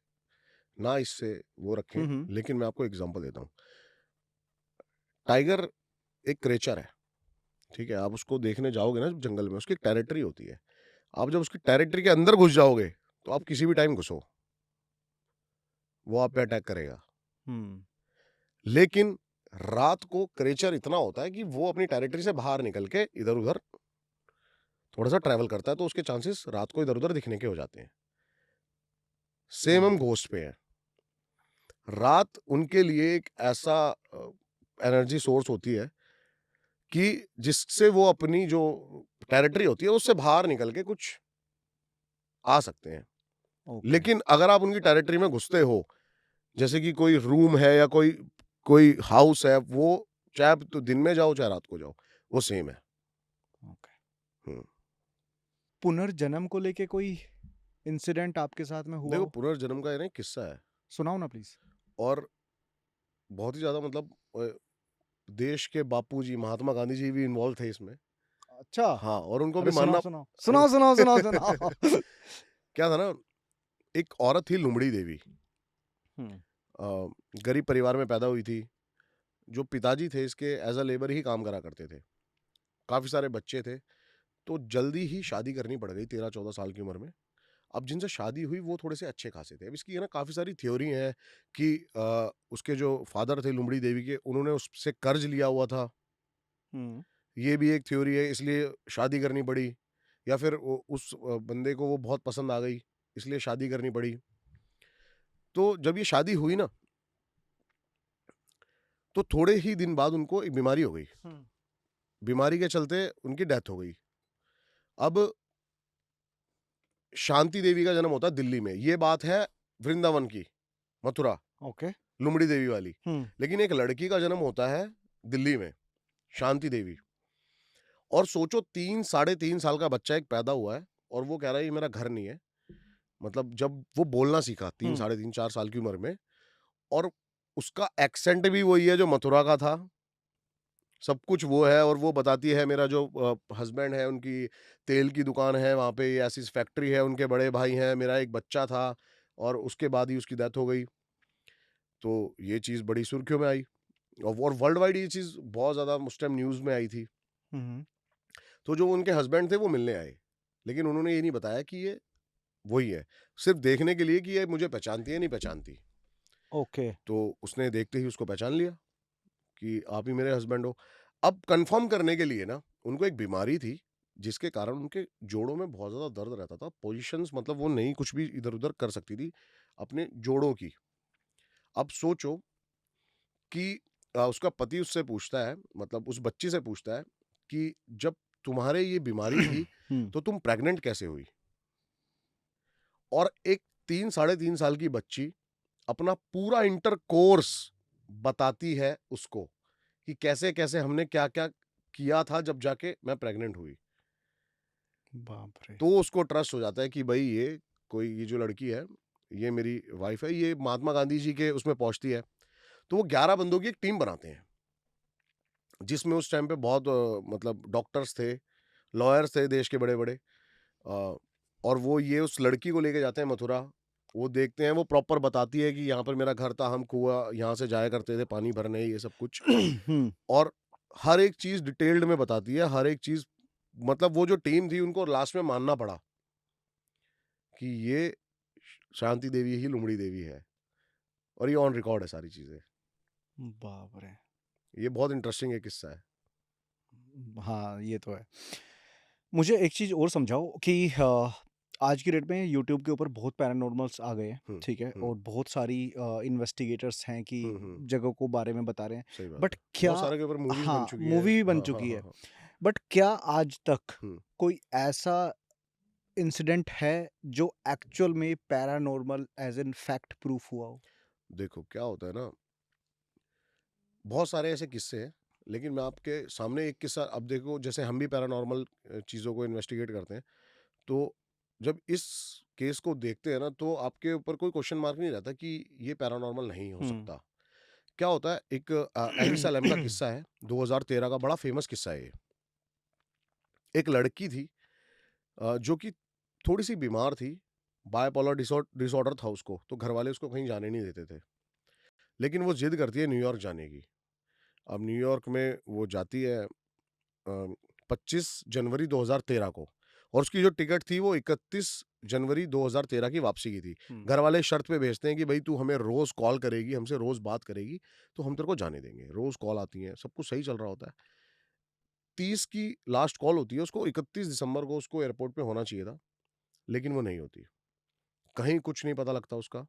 ना इससे वो रखें, हुँ, हुँ। लेकिन मैं आपको एग्ज़ाम्पल देता हूँ। टाइगर एक क्रेचर है, ठीक है? आप उसको देखने जाओगे ना जंगल में, उसकी एक टेरिटरी होती है। आप जब उसकी टेरिटरी के अंदर घुस जाओगे, तो आप किसी भी टाइम घुसो, वो आप पे अटैक करेगा। हुँ। लेकिन रात को क्रेचर इतना होता है कि वो अपनी टेरिटरी से बाहर निकल के इधर-उधर थोड़ा-सा ट्रैवल करता है, तो उसके चांसेस रात को इधर-उधर दिखने के हो जाते हैं। सेम हम ओके। घोस्ट पे हैं। रात उनके लिए एक ऐसा एनर्जी सोर्स होती है कि जिससे वो अपनी जो टेरिटरी होती है, उससे बाहर निकल के कुछ आ सकते हैं। ओके। लेकिन अगर आप उनकी टेरिटरी में घुसते हो, जैसे कि कोई रूम है या कोई कोई हाउस है, वो चाहे आप तो दिन में जाओ, चाहे रात को जाओ, वो सेम है। ओके। हुँ। पुनर्जन्म को लेके कोई इंसिडेंट आपके साथ में हुआ देखो हो? पुनर्जन्म का ये ना एक किस्सा है सुनाओ ना प्लीज़। और बहुत ही ज़्यादा मतलब देश के बापूजी महात्मा गांधी जी भी इन्वॉल्व थे इसमें। अच्छा। हाँ, और उनको भी अरे सुनाओ, मानना सुनाओ। उन सुनाओ, सुनाओ, सुनाओ, सुनाओ। क्या था ना, एक औरत थी लुमड़ी देवी। हुँ। अ, गरीब परिवार में पैदा हुई थी। जो पिताजी थे इसके एज़ अ लेबर ही काम करा करते थे। काफ़ी सारे बच्चे थे, तो जल्दी ही शादी करनी पड़ गई 13-14 साल की उम्र में। अब जिनसे शादी हुई वो थोड़े से अच्छे खासे थे। अब इसकी है ना काफ़ी सारी थ्योरी हैं कि उसके जो फादर थे लुमड़ी देवी के, उन्होंने उससे कर्ज लिया हुआ था। हुँ। ये भी एक थ्योरी है, इसलिए शादी करनी पड़ी, या फिर वो उस बंदे को वो बहुत पसंद आ गई, इसलिए शादी करनी पड़ी। तो जब ये शादी हुई ना, तो थोड़े ही दिन बाद उनको एक बीमारी हो गई। हुँ। बीमारी के चलते उनकी डेथ हो गई। अब शांति देवी का जन्म होता है दिल्ली में। ये बात है वृंदावन की, मथुरा, ओके। लुमड़ी देवी वाली। हुँ। लेकिन एक लड़की का जन्म होता है दिल्ली में, शांति देवी। और सोचो 3 साढ़े 3 साल का बच्चा एक पैदा हुआ है और वो कह रहा है ये मेरा घर नहीं है। मतलब जब वो बोलना सीखा 3 हुँ। साढ़े 3 4 साल की उम्र में, और उसका एक्सेंट भी वही है जो मथुरा का था। सब कुछ वो है और वो बताती है मेरा जो हस्बैंड है उनकी तेल की दुकान है, वहाँ पे ये ऐसी फैक्ट्री है, उनके बड़े भाई हैं, मेरा एक बच्चा था और उसके बाद ही उसकी डेथ हो गई। तो ये चीज़ बड़ी सुर्खियों में आई और वर्ल्ड वाइड ये चीज़ बहुत ज़्यादा उस टाइम न्यूज़ में आई थी। हुँ, हुँ। तो जो उनके हस्बैंड थे वो मिलने आए, लेकिन उन्होंने ये नहीं बताया कि ये वही है। सिर्फ़ देखने के लिए कि ये मुझे पहचानती है, नहीं पहचानती। ओके। तो उसने देखते ही उसको पहचान लिया कि आप ही मेरे हस्बैंड हो। अब कन्फर्म करने के लिए ना उनको एक बीमारी थी, जिसके कारण उनके जोड़ों में बहुत ज़्यादा दर्द रहता था। पोज़ीशंस मतलब वो नहीं कुछ भी इधर-उधर कर सकती थी अपने जोड़ों की। अब सोचो कि उसका पति उससे पूछता है, मतलब उस बच्ची से पूछता है कि जब तुम्हारे ये बीमारी थी, हुँ। तो तुम प्रेग्नेंट कैसे हुई? और एक 3 साढ़े 3 साल की बच्ची अपना पूरा इंटरकोर्स बताती है उसको कि कैसे-कैसे हमने क्या-क्या किया था जब जाके मैं प्रेग्नेंट हुई। बाप रे! तो उसको ट्रस्ट हो जाता है कि भई ये जो लड़की है, ये मेरी वाइफ़ है, ये महात्मा गांधी जी के उसमें पहुँचती है। तो वो 11 बंदों की एक टीम बनाते हैं, जिसमें उस टाइम पे बहुत मतलब डॉक्टर्स थे, लॉयर्स थे देश के बड़े-बड़े, अ, और वो ये उस लड़की को लेके जाते हैं मथुरा। वो देखते हैं, वो प्रॉपर बताती है कि यहाँ पर मेरा घर था, हम कुआँ यहाँ से जाया करते थे पानी भरने, ये सब कुछ। हुँ। और हर एक चीज़ डिटेल्ड में बताती है, हर एक चीज़। मतलब वो जो टीम थी उनको लास्ट में मानना पड़ा कि ये शांति देवी ही लुमड़ी देवी है, और ये ऑन रिकॉर्ड है सारी चीज़ें। बाप रे! ये बहुत इंटरेस्टिंग एक किस्सा है। हाँ, ये तो है। मुझे एक चीज़ और समझाओ कि आज की डेट में यूट्यूब के ऊपर बहुत पैरानॉर्मल्स आ गए हैं, हुँ, ठीक है? हुँ, और बहुत सारी इन्वेस्टिगेटर्स हैं कि हुँ, हुँ। जगहों को बारे में बता रहे हैं। सही बात बट है। क्या बहुत सारे के ऊपर मूवीज़ बन हाँ, चुकी है। मूवी भी बन हाँ, हाँ, चुकी हाँ, है। हाँ। बट क्या आज तक हुँ। कोई ऐसा इंसिडेंट है जो एक्चुअल में paranormal as in fact proof हुआ हो? देखो क्या होता है ना, बहुत सारे ऐसे किस्से हैं, लेकिन मैं आपके सामने एक किस्सा, अब देखो जैसे हम भी पैरानॉर्मल चीज़ों को इन्वेस्टिगेट करते हैं, तो जब इस केस को देखते हैं ना, तो आपके ऊपर कोई क्वेश्चन मार्क नहीं रहता कि ये पैरानॉर्मल नहीं हो हुँ। सकता। क्या होता है, एक एलिसा लैम का किस्सा है, 2013 का बड़ा फेमस किस्सा है ये। एक लड़की थी जो कि थोड़ी-सी बीमार थी, बाइपोलर डिसऑर्डर था उसको, तो घरवाले उसको कहीं जाने नहीं देते थे। लेकिन वो ज़िद करती है न्यूयॉर्क जाने की। अब न्यूयॉर्क में वो जाती है 25 जनवरी 2013 को, और उसकी जो टिकट थी वो 31 जनवरी 2013 की वापसी की थी। हुँ। घरवाले शर्त पे भेजते हैं कि भई तू हमें रोज़ कॉल करेगी, हमसे रोज़ बात करेगी, तो हम तेरे को जाने देंगे। रोज़ कॉल आती है, सब कुछ सही चल रहा होता है। 30 की लास्ट कॉल होती है उसको, 31 दिसंबर को उसको एयरपोर्ट पे होना चाहिए था, लेकिन वो नहीं होती। कहीं कुछ नहीं पता लगता उसका।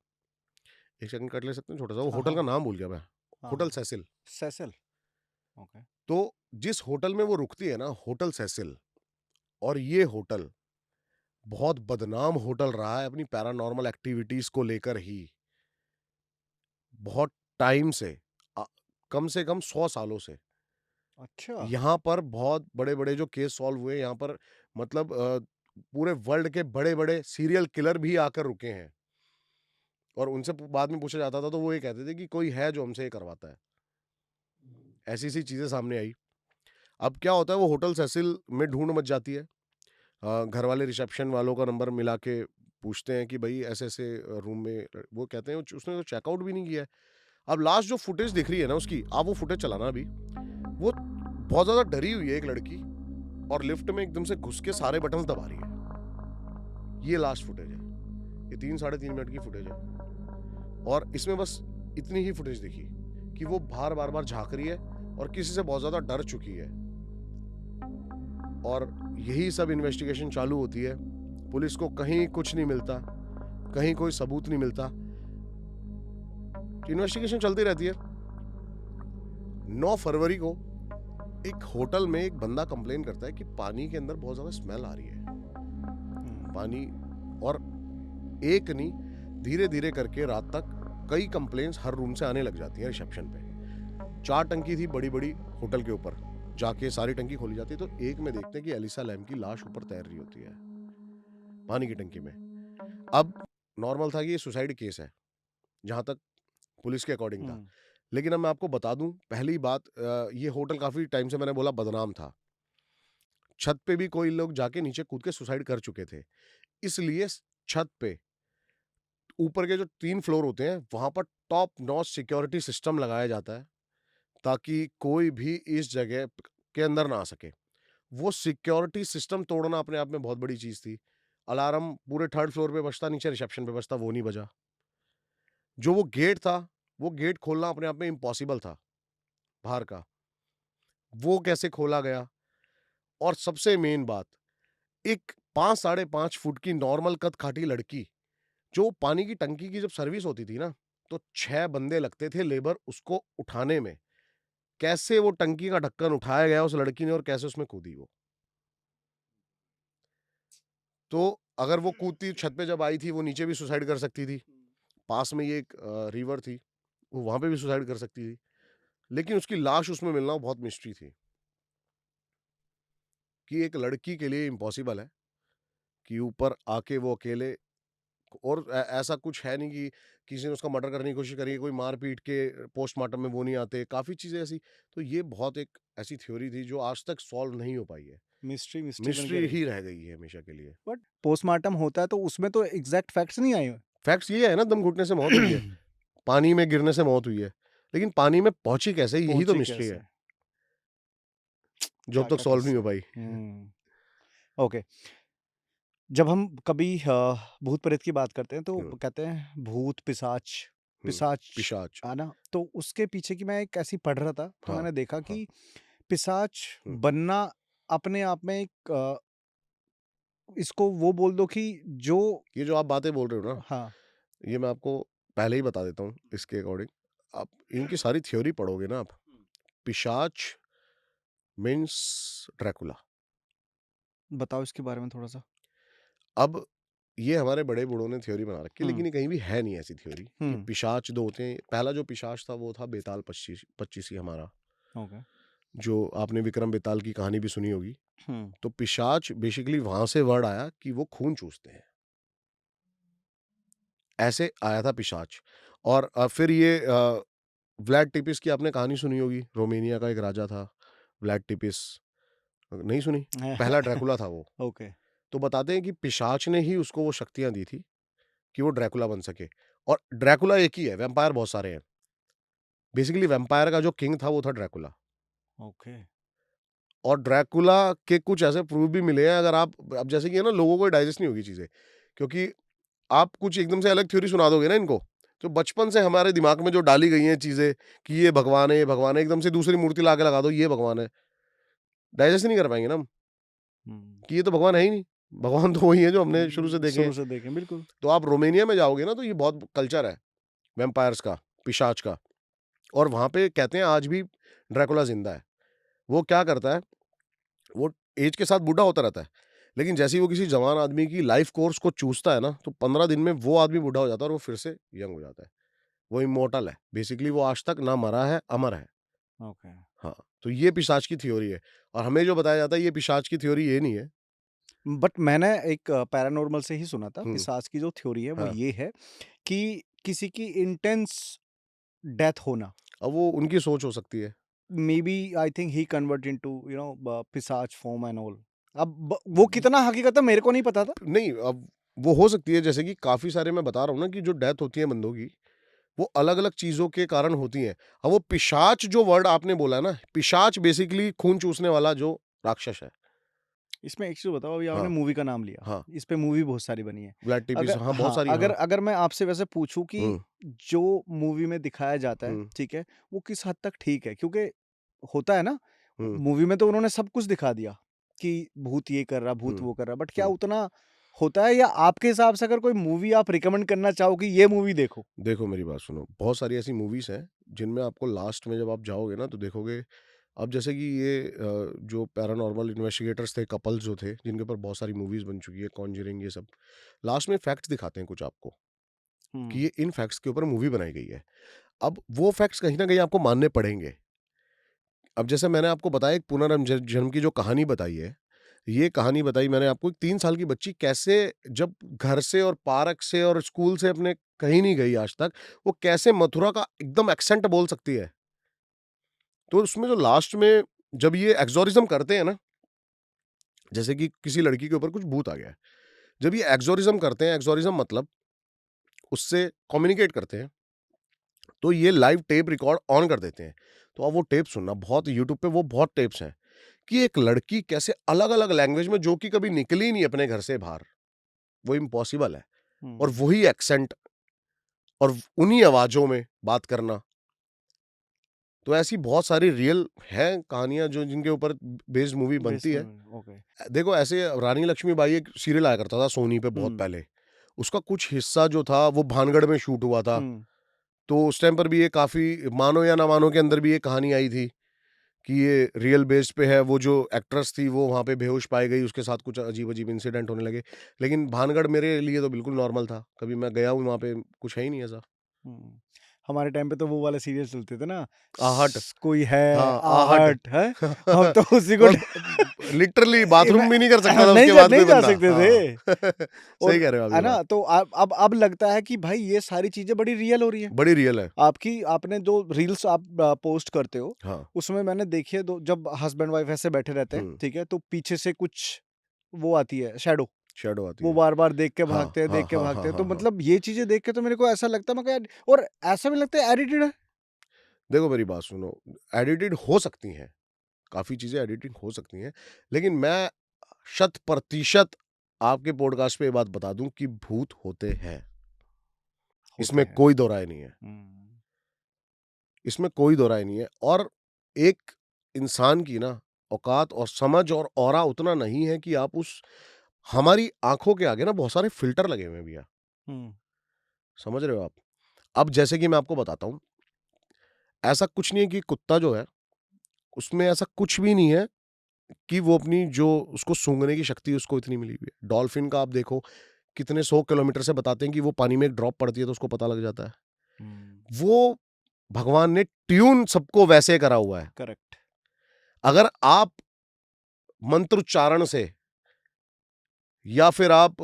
1 सेकंड कट ले सकते हैं छोटा-सा? वो हाँ, होटल हाँ। का नाम भूल गया मैं। हाँ, होटल हाँ। सेसिल। सेसल, ओके। तो जिस होटल में वो रुकती है ना, होटल सेसिल, और ये होटल बहुत बदनाम होटल रहा है अपनी पैरानॉर्मल एक्टिविटीज़ को लेकर ही, बहुत टाइम से, अ, कम से कम 100 सालों से। अच्छा। यहाँ पर बहुत बड़े-बड़े जो केस सॉल्व हुए, यहाँ पर मतलब पूरे वर्ल्ड के बड़े-बड़े सीरियल किलर भी आकर रुके हैं, और उनसे बाद में पूछा जाता था, तो वो ये कहते थे कि कोई है जो हमसे ये करवाता है। ऐसी-ऐसी चीज़ें सामने आई। अब क्या होता है, वो होटल सेसिल में ढूँढ मच जाती है। घर वाले रिसेप्शन वालों का नंबर मिला के पूछते हैं कि भई ऐसे-ऐसे रूम में, वो कहते हैं उसने तो चेकआउट भी नहीं किया है। अब लास्ट जो फुटेज दिख रही है ना उसकी, आप वो फुटेज चलाना अभी। वो बहुत ज़्यादा डरी हुई है एक लड़की, और लिफ्ट में एकदम से घुस के सारे बटन्स दबा रही है। ये लास्ट फुटेज है। ये 3 साढ़े 3 मिनट की फुटेज है, और इसमें बस इतनी ही फुटेज दिखी कि वो बाहर बार-बार झाँक रही है और किसी से बहुत ज़्यादा डर चुकी है। और यही सब इन्वेस्टिगेशन चालू होती है। पुलिस को कहीं कुछ नहीं मिलता, कहीं कोई सबूत नहीं मिलता। इन्वेस्टिगेशन चलती रहती है। 9 फरवरी को एक होटल में एक बंदा कंप्लेन करता है कि पानी के अंदर बहुत ज़्यादा स्मेल आ रही है। हुँ। पानी, और एक नहीं, धीरे-धीरे करके रात तक कई कंप्लेंट्स हर रूम से आने लग जाती हैं रिसेप्शन पे। 4 टंकी थी बड़ी-बड़ी होटल के ऊपर। जाके सारी टंकी खोली जाती है, तो एक में देखते हैं कि एलिसा लैम की लाश ऊपर तैर रही होती है, पानी की टंकी में। अब नॉर्मल था कि ये सुसाइड केस है, जहाँ तक पुलिस के अकॉर्डिंग था। हुँ। लेकिन अब मैं आपको बता दूँ, पहली बात, ये होटल काफ़ी टाइम से, मैंने बोला, बदनाम था। छत पे भी कोई लोग जाके नीचे कूद के सुसाइड कर चुके थे। इसलिए छत पे ऊपर के जो 3 फ्लोर होते हैं, वहाँ पर टॉप नॉच सिक्योरिटी सिस्टम लगाया जाता है, ताकि कोई भी इस जगह के अंदर ना आ सके। वो सिक्योरिटी सिस्टम तोड़ना अपने आप में बहुत बड़ी चीज़ थी। अलार्म पूरे 3rd फ्लोर पे बजता, नीचे रिसेप्शन पे बजता, वो नहीं बजा। जो वो गेट था, वो गेट खोलना अपने आप में इम्पॉसिबल था, बाहर का। वो कैसे खोला गया? और सबसे मेन बात, एक 5 साढ़े 5 फुट की नॉर्मल कद-काठी लड़की, जो पानी की टंकी की जब सर्विस होती थी ना, तो 6 बंदे लगते थे लेबर उसको उठाने में। कैसे वो टंकी का ढक्कन उठाया गया उस लड़की ने, और कैसे उसमें कूदी वो। तो अगर वो कूदती, छत पे जब आई थी, वो नीचे भी सुसाइड कर सकती थी। पास में ये एक रिवर थी, वो वहाँ पे भी सुसाइड कर सकती थी। लेकिन उसकी लाश उसमें मिलना बहुत मिस्ट्री थी, कि एक लड़की के लिए इम्पॉसिबल है कि ऊपर आके वो अकेले, और ऐसा कुछ है नहीं कि किसी ने उसका मर्डर करने की कोशिश करी है, कोई मार-पीट के पोस्टमार्टम में वो नहीं आते, काफ़ी चीज़ें ऐसी। तो ये बहुत एक ऐसी थ्योरी थी जो आज तक सॉल्व नहीं हो पाई है। मिस्ट्री मिस्ट्री बन के मिस्ट्री रही। ही रह गई है हमेशा के लिए। बट पोस्टमार्टम होता है तो उसमें तो एग्ज़ैक्ट फैक्ट्स नहीं आए हुए। फैक्ट्स ये है ना, दम घुटने से मौत हुई है, पानी में गिरने से मौत हुई है। लेकिन पानी में पहुँची कैसे, यही तो पहुँची मिस्ट्री है, कैसे? जो अब तक क्या-क्या सॉल्व नहीं किस्से हो हैं। पाई। ओके। जब हम कभी भूत-प्रेत की बात करते हैं तो हुँ, कहते हैं भूत, पिशाच हुँ, पिशाच, पिशाच। है ना? तो उसके पीछे की मैं एक ऐसी पढ़ रहा था, तो हाँ, मैंने देखा हाँ, कि पिशाच हुँ। बनना अपने आप में एक इसको वो बोल दो कि जो ये जो आप बातें बोल रहे हो ना, हाँ। ये मैं आपको पहले ही बता देता हूँ इसके अकॉर्डिंग। आप इनकी सारी थ्योरी पढ़ोगे ना आप, पिशाच मीन्स ड्रैकुला। बताओ इसके बारे में थोड़ा-सा? अब ये हमारे बड़े बूढ़ों ने थ्योरी बना रखी है, हुँ, लेकिन ये कहीं भी है नहीं ऐसी थ्योरी कि हुँ, पिशाच दो होते हैं। पहला जो पिशाच था वो था बेताल पच्चीसी हमारा, ओके, जो आपने विक्रम बेताल की कहानी भी सुनी होगी। हुँ, तो पिशाच बेसिकली वहां से वर्ड आया कि वो खून चूसते हैं, ऐसे आया था पिशाच। और फिर ये व्लाड टिपिस की आपने कहानी सुनी होगी, रोमेनिया का एक राजा था व्लाड टिपिस, नहीं सुनी? पहला ड्रैकुला था वो। ओके, तो बताते हैं कि पिशाच ने ही उसको वो शक्तियां दी थी कि वो ड्रैकुला बन सके। और ड्रैकुला एक ही है, वैम्पायर बहुत सारे हैं। बेसिकली वैम्पायर का जो किंग था वो था ड्रैकुला। ओके, और ड्रैकुला के कुछ ऐसे प्रूफ भी मिले हैं, अगर आप अब जैसे कि है ना, लोगों को डाइजेस्ट नहीं होगी चीजें, क्योंकि आप कुछ एकदम से अलग थ्योरी सुना दोगे ना इनको, तो बचपन से हमारे दिमाग में जो डाली गई हैं चीजें कि ये भगवान है, ये भगवान है, एकदम से दूसरी मूर्ति ला के लगा दो ये भगवान है, डाइजेस्ट नहीं कर पाएंगे ना हम, हुँ, कि ये तो भगवान है ही नहीं। भगवान तो वही है जो हमने शुरू से देखे हैं। शुरू से देखें, बिल्कुल। तो आप रोमेनिया में जाओगे ना, तो ये बहुत कल्चर है वैम्पायर्स का, पिशाच का। और वहां पे कहते हैं आज भी ड्रैकुला जिंदा है। वो क्या करता है, वो एज के साथ बूढ़ा होता रहता है, लेकिन जैसे ही वो किसी जवान आदमी की लाइफ कोर्स को चूसता है ना, तो 15 दिन में वो आदमी बूढ़ा हो जाता है और वो फिर से यंग हो जाता है। वो इमोर्टल है, बेसिकली वो आज तक ना मरा है, अमर है। ओके। हाँ, तो ये पिशाच की थ्योरी है। और हमें जो बताया जाता है ये पिशाच की थ्योरी ये नहीं है। बट मैंने एक पैरानॉर्मल से ही सुना था, हम्म। पिशाच की जो थ्योरी है वो हाँ, ये है कि किसी की इंटेंस डेथ होना, अब वो उनकी सोच हो सकती है। Maybe I think he convert into पिशाच फॉर्म एंड ऑल। अब वो कितना हकीकत है मेरे को नहीं पता था। नहीं, अब वो हो सकती है, जैसे कि काफ़ी सारे मैं बता रहा हूँ ना कि जो डेथ होती है बंदों की, वो अलग-अलग चीज़ों के कारण होती हैं। अब वो पिशाच जो वर्ड आपने बोला है ना, पिशाच बेसिकली खून चूसने वाला जो राक्षस है। इसमें एक चीज़ बताओ, अभी आपने हाँ, मूवी का नाम लिया, हाँ, इस पे मूवी बहुत सारी बनी है। ब्लैक टिपीस, अगर हाँ, बहुत हाँ, सारी, अगर हाँ। अगर मैं आपसे वैसे पूछूँ कि हुँ, जो मूवी में दिखाया जाता है, हुँ, ठीक है, वो किस हद तक ठीक है? क्योंकि होता है ना, हुँ, मूवी में तो उन्होंने सब कुछ दिखा दिया कि भूत ये कर रहा, भूत हुँ, वो कर रहा, बट क्या हुँ। उतना होता है? या आपके हिसाब से अगर कोई मूवी आप रिकमेंड करना चाहो कि ये मूवी देखो? देखो मेरी बात सुनो, बहुत सारी ऐसी मूवीज़ हैं, जिनमें आपको लास्ट में जब आप जाओगे ना तो देखोगे, अब जैसे कि ये जो पैरानॉर्मल इन्वेस्टिगेटर्स थे, कपल्स जो थे, जिनके ऊपर बहुत सारी मूवीज़ बन चुकी है, कॉन्जरिंग ये सब, लास्ट में फैक्ट्स दिखाते हैं कुछ आपको, कि हुँ, ये इन फैक्ट्स के ऊपर मूवी बनाई गई है। अब वो फैक्ट्स कहीं न कहीं आपको मानने पड़ेंगे। अब जैसे मैंने आपको बताया एक पुनर्जन्म जन्म की जो कहानी बताई है, ये कहानी बताई मैंने आपको, 3 साल की बच्ची कैसे जब घर से और पार्क से और स्कूल से अपने कहीं नहीं गई आज तक, वो कैसे मथुरा का एकदम एक्सेंट बोल सकती है। तो उसमें जो लास्ट में जब ये एक्सोर्सिज्म करते हैं ना, जैसे कि किसी लड़की के ऊपर कुछ भूत आ गया है। जब ये एक्सोर्सिज्म करते हैं, एक्सोर्सिज्म मतलब उससे कम्युनिकेट करते हैं, तो ये लाइव टेप रिकॉर्ड ऑन कर देते हैं। तो अब वो टेप सुनना, बहुत यूट्यूब पे वो बहुत टेप्स हैं कि एक लड़की कैसे अलग-अलग लैंग्वेज में, जो कि कभी निकली नहीं अपने घर से बाहर, वो इम्पॉसिबल है, और हुँ, वही एक्सेंट और उन्हीं आवाज़ों में बात करना। तो ऐसी बहुत सारी रियल हैं कहानियाँ जो जिनके ऊपर बेस्ड मूवी बनती बेस्ड है। Movie, okay. देखो ऐसे रानी लक्ष्मीबाई एक सीरियल आया करता था सोनी पे बहुत हुँ, पहले। उसका कुछ हिस्सा जो था वो भानगढ़ में शूट हुआ था। हुँ, तो उस टाइम पर भी ये काफ़ी मानो या ना मानो के अंदर भी ये कहानी आई थी कि ये रियल बेस्ड पे है। वो जो एक्ट्रेस थी वो वहाँ पे बेहोश पाई गई, उसके साथ कुछ अजीब-अजीब इंसिडेंट होने लगे। लेकिन भानगढ़ मेरे लिए तो बिल्कुल नॉर्मल था। कभी मैं गया हूँ वहाँ पे, कुछ है ही नहीं ऐसा। हुँ। हमारे टाइम पे तो वो वाले सीरियल चलते थे ना, आहट, कोई है हाँ, आहट। आहट, हैं? हम तो उसी को और लिटरली बाथरूम भी नहीं कर सकता था नहीं उसके जा बाद नहीं कोई जा बंदा। सकते थे। हाँ। सही और कह रहे हो आप है ये ना? बात। तो अब लगता है कि भाई ये सारी चीज़ें बड़ी रियल हो रही हैं। बड़ी रियल है। आपने जो रील्स आप पोस्ट करते हो, हाँ। उसमें मैंने देखी है, दो जब हस्बैंड वाइफ ऐसे बैठे रहते हैं, हुँ, ठीक है? तो पीछे से कुछ वो आती है शैडो, शैडो आती वो है। बार-बार हाँ, हाँ, देख के हाँ, भागते हाँ, हैं। तो हाँ, हाँ। मतलब ये चीज़ें देख के तो मेरे को ऐसा लगता है, मैं कहा यार, और ऐसा भी लगता है एडिटेड है। देखो मेरी बात सुनो, एडिटेड हो सकती हैं, काफ़ी चीज़ें एडिटिंग हो सकती हैं, लेकिन मैं शत प्रतिशत आपके पॉडकास्ट पे ये बात बता दूँ कि भूत होते हैं। होते इसमें हैं। कोई दो राय नहीं है। हुँ, इसमें कोई दो राय नहीं है। और एक इंसान की ना औकात और समझ और ऑरा उतना नहीं है कि आप उस हमारी आँखों के आगे ना बहुत सारे फ़िल्टर लगे हुए हैं भैया, हुँ, समझ रहे हो आप? अब जैसे कि मैं आपको बताता हूँ, ऐसा कुछ नहीं है कि कुत्ता जो है, उसमें ऐसा कुछ भी नहीं है कि वो अपनी जो उसको सूँघने की शक्ति उसको इतनी मिली हुई है। डॉल्फ़िन का आप देखो, कितने 100 किलोमीटर से बताते हैं कि वो पानी में एक ड्रॉप पड़ती है तो उसको पता लग जाता है। वो भगवान ने ट्यून सबको वैसे करा हुआ है। करेक्ट। अगर आप मंत्रोच्चारण से या फिर आप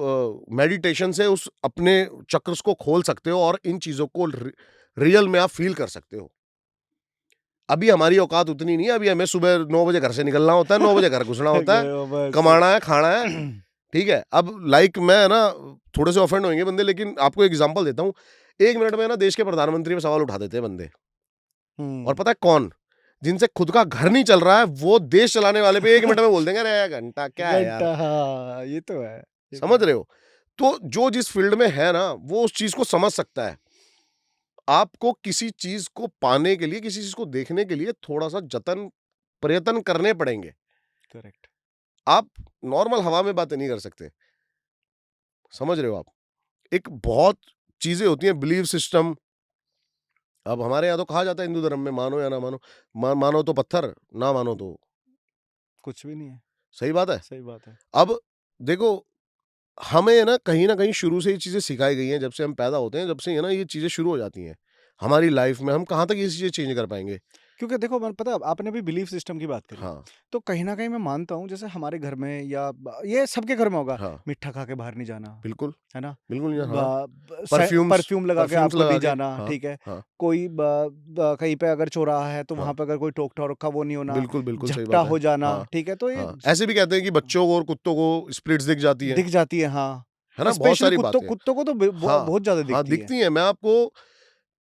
मेडिटेशन से उस अपने चक्रस को खोल सकते हो और इन चीज़ों को रियल में आप फ़ील कर सकते हो। अभी हमारी औकात उतनी नहीं है, अभी हमें सुबह 9 बजे घर से निकलना होता है, 9 बजे घर घुसना होता है, गए हो बस। कमाना है, खाना है, ठीक है? अब लाइक मैं ना थोड़े से ऑफेंड होंगे बंदे, लेकिन आपको एक एग्ज़ाम्पल देता हूँ। 1 मिनट में ना देश के प्रधानमंत्री पे सवाल उठा देते हैं बंदे। और हुँ। पता है कौन? जिनसे खुद का घर नहीं चल रहा है, वो देश चलाने वाले पे 1 मिनट में बोल देंगे, "अरे घंटा क्या है यार?" घंटा, हाँ, ये तो है, ये तो समझ है। रहे हो? तो जो जिस फील्ड में है ना, वो उस चीज़ को समझ सकता है। आपको किसी चीज़ को पाने के लिए, किसी चीज़ को देखने के लिए थोड़ा-सा प्रयत्न करने पड़ेंगे। करेक्ट। आप नॉर्मल हवा में बातें नहीं कर सकते। समझ रहे हो आप? एक बहुत चीज़ें होती हैं, बिलीव सिस्टम। अब हमारे यहाँ तो कहा जाता है हिंदू धर्म में, मानो या ना मानो, मानो तो पत्थर, ना मानो तो कुछ भी नहीं है, सही बात है। सही बात है। अब देखो, हमें ना कहीं न कहीं शुरू से ये चीज़ें सिखाई गई हैं, जब से हम पैदा होते हैं, जब से ये ना ये चीज़ें शुरू हो जाती हैं। हमारी लाइफ़ में हम कहाँ तक ये चीज़ें चेंज कर पाएँगे? क्योंकि देखो मैंने पता है आपने अभी बिलीफ सिस्टम की बात करी, हाँ, तो कहीं न कहीं मैं मानता हूँ जैसे हमारे घर में या ब ये सबके घर में होगा, हाँ, मिठा खा के बाहर नहीं जाना, बिल्कुल, है ना? बिल्कुल ये हाँ, ब ब से परफ्यूम्स परफ्यूम लगा के परफ्यूम्स आपको लगा नहीं के जाना, हाँ, ठीक है? हाँ, कोई ब ब कहीं पे अगर चौराहा है तो हाँ, वहाँ पे अगर कोई टोक-टाक रखा वो नहीं होना, बिल्कुल, बिल्कुल सही झपटा बात है। हो जाना, हाँ, ठीक है? तो ये हाँ, ऐसे भी कहते हैं कि बच्चों को और कुत्तों को स्प्लिट्स दिख जाती हैं, दिख जाती है, हाँ। है और ना? बहुत स्पेशली सारी कुत्तों बातें। कुत्तों को तो बे ब हाँ, बहुत ज़्यादा हाँ, दिखती है। दिखती हैं। मैं आपको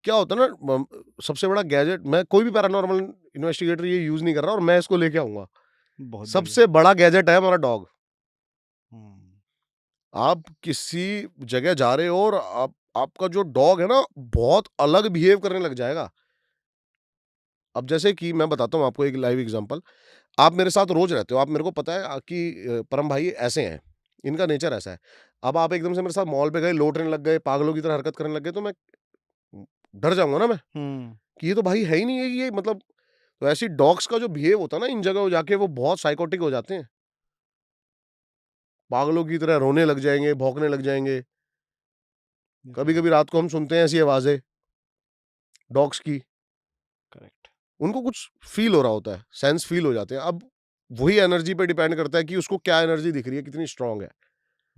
क्या होता है ना, सबसे बड़ा गैजेट, मैं कोई भी पैरानॉर्मल इन्वेस्टिगेटर ये यूज़ नहीं कर रहा और मैं इसको लेके आऊँगा। बहुत बढ़िया। सबसे बड़ा गैजेट है हमारा डॉग। हुँ। आप किसी जगह जा रहे हो और आपका जो डॉग है ना, बहुत अलग बिहेव करने लग जाएगा। अब जैसे कि मैं बताता हूँ आपको एक लाइव एग्ज़ाम्पल। आप मेरे साथ रोज़ रहते हो, आप मेरे को पता है कि परम भाई ऐसे हैं, इनका नेचर ऐसा है। अब आप एकदम से मेरे साथ मॉल पे गए, लौटने लग गए, पागलों की तरह हरकत करने लग गए, तो मैं डर जाऊँगा ना मैं, हुँ। कि ये तो भाई है ही नहीं है, ये मतलब। तो ऐसी डॉग्स का जो बिहेव होता है ना, इन जगहों जाके वो बहुत साइकोटिक हो जाते हैं। पागलों की तरह रोने लग जाएँगे, भौंकने लग जाएँगे। ये तो है। कभी-कभी रात को हम सुनते हैं ऐसी आवाज़ें डॉग्स की, करेक्ट। उनको कुछ फ़ील हो रहा होता है, सेंस फ़ील हो जाते हैं। अब वही एनर्जी पे डिपेंड करता है कि उसको क्या एनर्जी दिख रही है, कितनी स्ट्रॉन्ग है।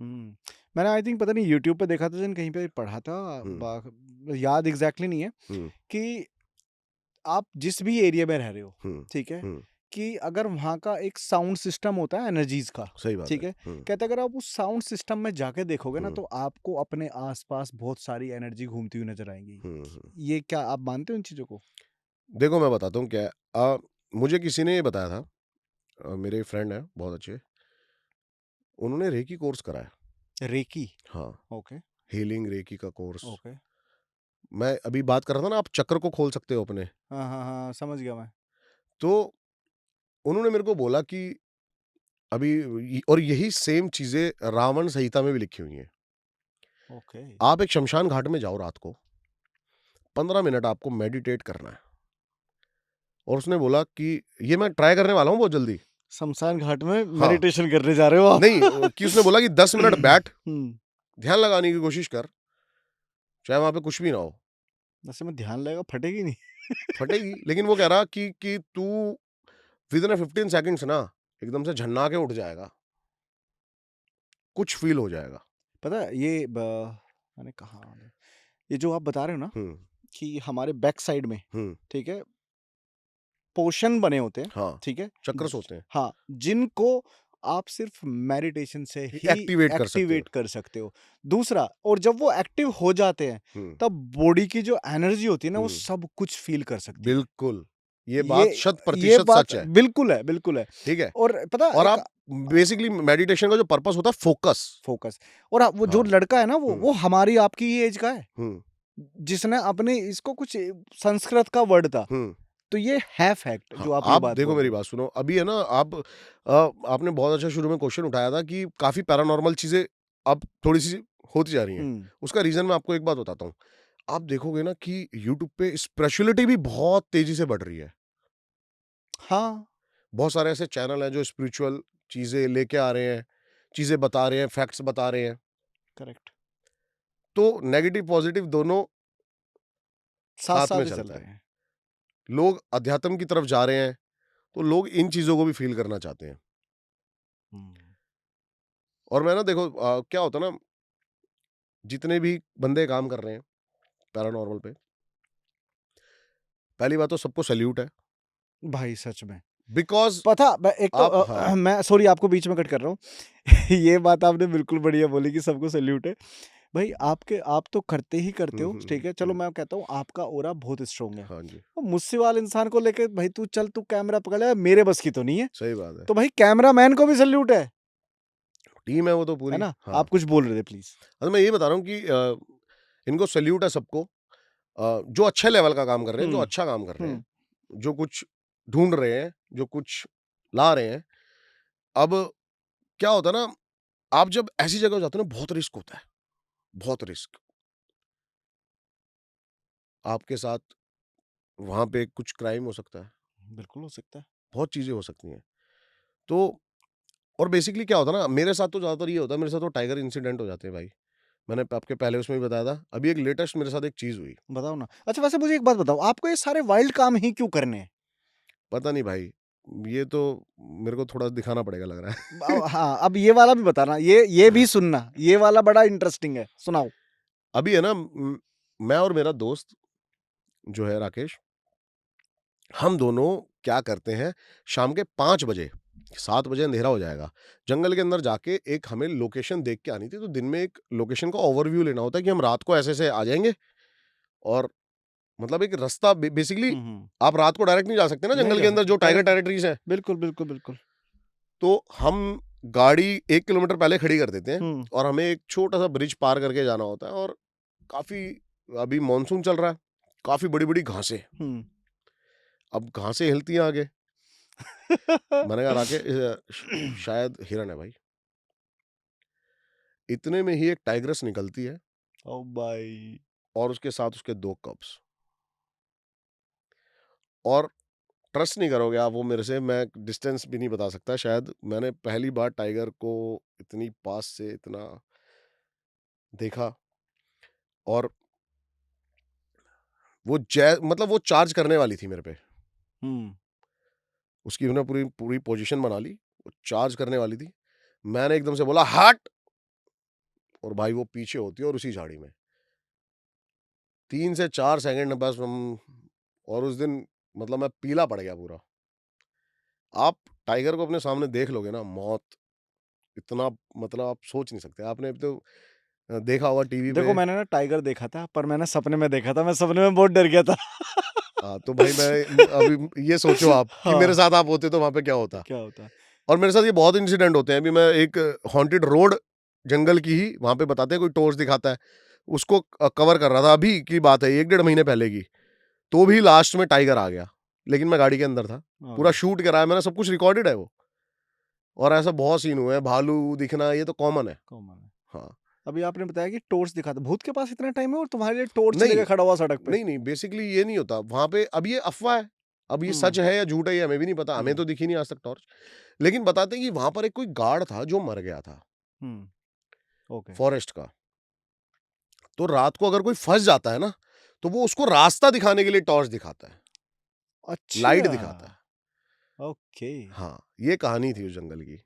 हुँ। मैंने आई थिंक पता नहीं यूट्यूब पे देखा था, कहीं पे पढ़ा था, हुँ, याद एग्ज़ैक्टली नहीं है हुँ, कि आप जिस भी एरिया में रह रहे हो, हुँ, ठीक है? हुँ, कि अगर वहाँ का एक साउंड सिस्टम होता है एनर्जीज़ का, सही बात ठीक है। है? हुँ, कहते हैं अगर आप उस साउंड सिस्टम में जाके देखोगे ना हुँ, तो आपको अपने आस-पास बहुत सारी एनर्जी घूमती हुई नज़र आएँगी। हुँ, हुँ। ये क्या आप मानते हो इन चीज़ों को? देखो मैं बताता हूँ क्या है। मुझे किसी ने ये बताया था, मेरे फ्रेंड हैं बहुत अच्छे, उन्होंने रेकी कोर्स करा है। रेकी, हाँ, ओके, हीलिंग रेकी का कोर्स। ओके। मैं अभी बात कर रहा था ना, आप चक्र को खोल सकते हो अपने। हाँ, हाँ, हाँ, समझ गया मैं। तो उन्होंने मेरे को बोला कि अभी और यही सेम चीज़ें रावण संहिता में भी लिखी हुई हैं। ओके। आप एक शमशान घाट में जाओ रात को, 15 मिनट आपको मेडिटेट करना है। और उसने बोला कि ये मैं ट्राई करने वाला हूँ बहुत जल्दी। शमशान घाट में हाँ, मेडिटेशन करने जा रहे हो आप? नहीं कि उसने बोला कि 10 मिनट बैठ, हुँ, ध्यान लगाने की कोशिश कर, चाहे वहाँ पे कुछ भी ना हो। ऐसे में ध्यान लगेगा फटेगी नहीं? फटेगी, लेकिन वो कह रहा कि तू विदिन 15 सेकंड्स ना एकदम से झन्ना के उठ जाएगा, कुछ फ़ील हो जाएगा। पता है ये मैंने कहा, ये जो आप बता रहे हो ना हुँ, कि हमारे बैक साइड में, हुँ, ठीक है, पोर्शन बने होते हैं, हाँ, ठीक है? चक्र होते हैं, हाँ, जिनको आप सिर्फ़ मेडिटेशन से ही एक्टिवेट कर सकते हो। एक्टिवेट कर सकते हो। दूसरा, और जब वो एक्टिव हो जाते हैं, हुँ, तब बॉडी की जो एनर्जी होती है ना, वो हुँ, सब कुछ फ़ील कर सकती है। बिल्कुल, ये ये बात शत ये प्रतिशत बात सच है, बिल्कुल है, बिल्कुल है। ठीक है? और पता है और एक आप बेसिकली मेडिटेशन का जो पर्पस होता है फोकस। फ़ोकस, और वो जो हाँ, लड़का है ना, वो हुँ, वो हमारी आपकी ही ऐज का है, हुँ, जिसने अपने इसको कुछ संस्कृत का वर्ड था। हुँ। तो ये है फैक्ट हाँ, जो आप ये आप बात देखो बोल मेरी रहे हो। बात सुनो, अभी है ना आप आपने बहुत अच्छा शुरू में क्वेश्चन उठाया था कि काफ़ी पैरानॉर्मल चीज़ें अब थोड़ी-सी होती जा रही हैं। हुँ। उसका रीज़न मैं आपको एक बात बताता हूँ। आप देखोगे ना कि यूट्यूब पे स्पिरिचुअलिटी भी बहुत तेज़ी से बढ़ रही है। हाँ। बहुत सारे ऐसे चैनल हैं जो स्पिरिचुअल चीज़ें लेके आ रहे हैं, चीज़ें बता रहे हैं, फैक्ट्स बता रहे हैं। करेक्ट। तो नेगेटिव पॉजिटिव दोनों साथ साथ-साथ में ही चल चलता रहे है। हैं। लोग अध्यात्म की तरफ जा रहे हैं, तो लोग इन चीज़ों को भी फ़ील करना चाहते हैं। हुँ। और मैं ना देखो क्या होता है ना, जितने भी बंदे काम कर रहे हैं पैरानॉर्मल पे, पहली बात तो सबको सैल्यूट है, भाई सच में। बिकॉज़ पता मैं एक तो आप हाँ, मैं सॉरी आपको बीच में कट कर रहा हूँ। ये बात आपने बिल्कुल बढ़िया बोली कि सबको सैल्यूट है। भाई आप तो करते ही करते हुँ, हो, हुँ, ठीक हुँ, है? चलो हुँ। मैं कहता हूँ आपका ऑरा बहुत स्ट्रॉन्ग है। हाँ जी, तो मुझसे वाले इंसान को लेके भाई तू चल तू कैमरा पकड़ ले, मेरे बस की तो नहीं है। सही बात है। तो भाई कैमरामैन को भी सैल्यूट टीम है वो तो है पूरी। ना? हाँ, आप कुछ बोल रहे थे प्लीज़। तो मैं ये बता रहा हूँ कि इनको सैल्यूट है सबको, जो अच्छे लेवल का काम कर रहे हैं, जो हुँ, अच्छा काम कर रहे हैं, हुँ। जो कुछ ढूँढ रहे हैं, जो कुछ ला रहे हैं। अब क्या होता है ना, आप जब ऐसी जगह जाते हो ना, बहुत रिस्क होता है, बहुत रिस्क। आपके साथ वहाँ पे कुछ क्राइम हो सकता है, बिल्कुल हो सकता है। बहुत चीज़ें हो सकती हैं। तो और बेसिकली क्या होता है ना, मेरे साथ तो ज़्यादातर ये होता है, मेरे साथ तो टाइगर इंसिडेंट हो जाते हैं भाई। मैंने आपके पहले उसमें भी बताया था, अभी एक लेटेस्ट मेरे साथ एक चीज़ हुई। बताओ ना। अच्छा वैसे मुझे एक बात बताओ, आपको ये सारे वाइल्ड काम ही क्यों करने हैं? पता नहीं भाई, ये तो मेरे को थोड़ा दिखाना पड़ेगा लग रहा है। हाँ, अब ये वाला भी बताना, ये भी सुनना, ये वाला बड़ा इंटरेस्टिंग है, सुनाओ। अभी है ना, मैं और मेरा दोस्त जो है राकेश, हम दोनों क्या करते हैं, शाम के 5 बजे, 7 बजे अंधेरा हो जाएगा, जंगल के अंदर जाके एक हमें लोकेशन देख के आनी थी। तो दिन में एक लोकेशन का ओवरव्यू लेना होता है कि हम रात को ऐसे-ऐसे आ जाएँगे, और मतलब एक रास्ता बेसिकली हुँ, हुँ। आप रात को डायरेक्ट नहीं जा सकते ना नहीं जंगल जा के अंदर सकते, जो पहले टाइगर टेरिटरीज़ हैं। बिल्कुल, बिल्कुल, बिल्कुल। तो हम गाड़ी 1 किलोमीटर पहले खड़ी कर देते हैं, हुँ, और हमें एक छोटा-सा ब्रिज पार करके जाना होता है, और काफ़ी अभी मानसून चल रहा है, काफ़ी बड़ी-बड़ी घासें। हुँ। अब घासें हिलती हैं आगे, मैंने कहा राके शायद हिरन है भाई। इतने में ही एक टाइग्रेस निकलती है, ओह भाई! और उसके साथ उसके 2 कब्स। और ट्रस्ट नहीं करोगे आप, वो मेरे से, मैं डिस्टेंस भी नहीं बता सकता, शायद मैंने पहली बार टाइगर को इतनी पास से इतना देखा। और वो मतलब वो चार्ज करने वाली थी मेरे पे। हुँ। उसकी हमने पूरी पूरी पोजीशन बना ली, वो चार्ज करने वाली थी। मैंने एकदम से बोला हट! और भाई वो पीछे होती है और उसी झाड़ी में। 3 से 4 सेकंड बस हम, और उस दिन मतलब मैं पीला पड़ गया पूरा। आप टाइगर को अपने सामने देख लोगे ना, मौत इतना, मतलब आप सोच नहीं सकते। आपने तो देखा होगा टीवी पे। देखो मैंने ना टाइगर देखा था, पर मैंने सपने में देखा था, मैं सपने में बहुत डर गया था। तो भाई मैं अभी ये सोचो आप कि मेरे हाँ, साथ आप होते तो वहाँ पे क्या होता? क्या होता? और मेरे साथ ये बहुत इंसिडेंट होते हैं। अभी मैं एक हॉन्टेड रोड जंगल की ही वहाँ पे बताते हैं, कोई टॉर्च दिखाता है, उसको कवर कर रहा था, अभी की बात है 1 डेढ़ महीने पहले की। तो भी लास्ट में टाइगर आ गया, लेकिन मैं गाड़ी के अंदर था। पूरा ओह! शूट कराया मैंने, सब कुछ रिकॉर्डेड है वो। और ऐसा बहुत सीन हुए हैं, भालू दिखना ये तो कॉमन है। कॉमन है। हाँ। अभी आपने बताया कि टॉर्च दिखाता, भूत के पास इतना टाइम है और तुम्हारे लिए टॉर्च नहीं, लेके खड़ा हुआ सड़क पे? नहीं, बेसिकली ये नहीं होता वहाँ पे। अब ये अफ़वाह है, अब ये हुँ, सच है या झूठ है ये हमें भी नहीं पता, हमें हुँ, तो दिखी नहीं आज तक टॉर्च। लेकिन बताते हैं कि वहाँ पर एक कोई गार्ड था जो मर गया था, हुँ, ओके। फॉरेस्ट का। तो रात को अगर कोई फँस जाता है ना, तो वो उसको रास्ता दिखाने के लिए टॉर्च दिखाता है, लाइट अच्छा, दिखाता है। ओके। हाँ, ये कहानी थी उस जंगल की।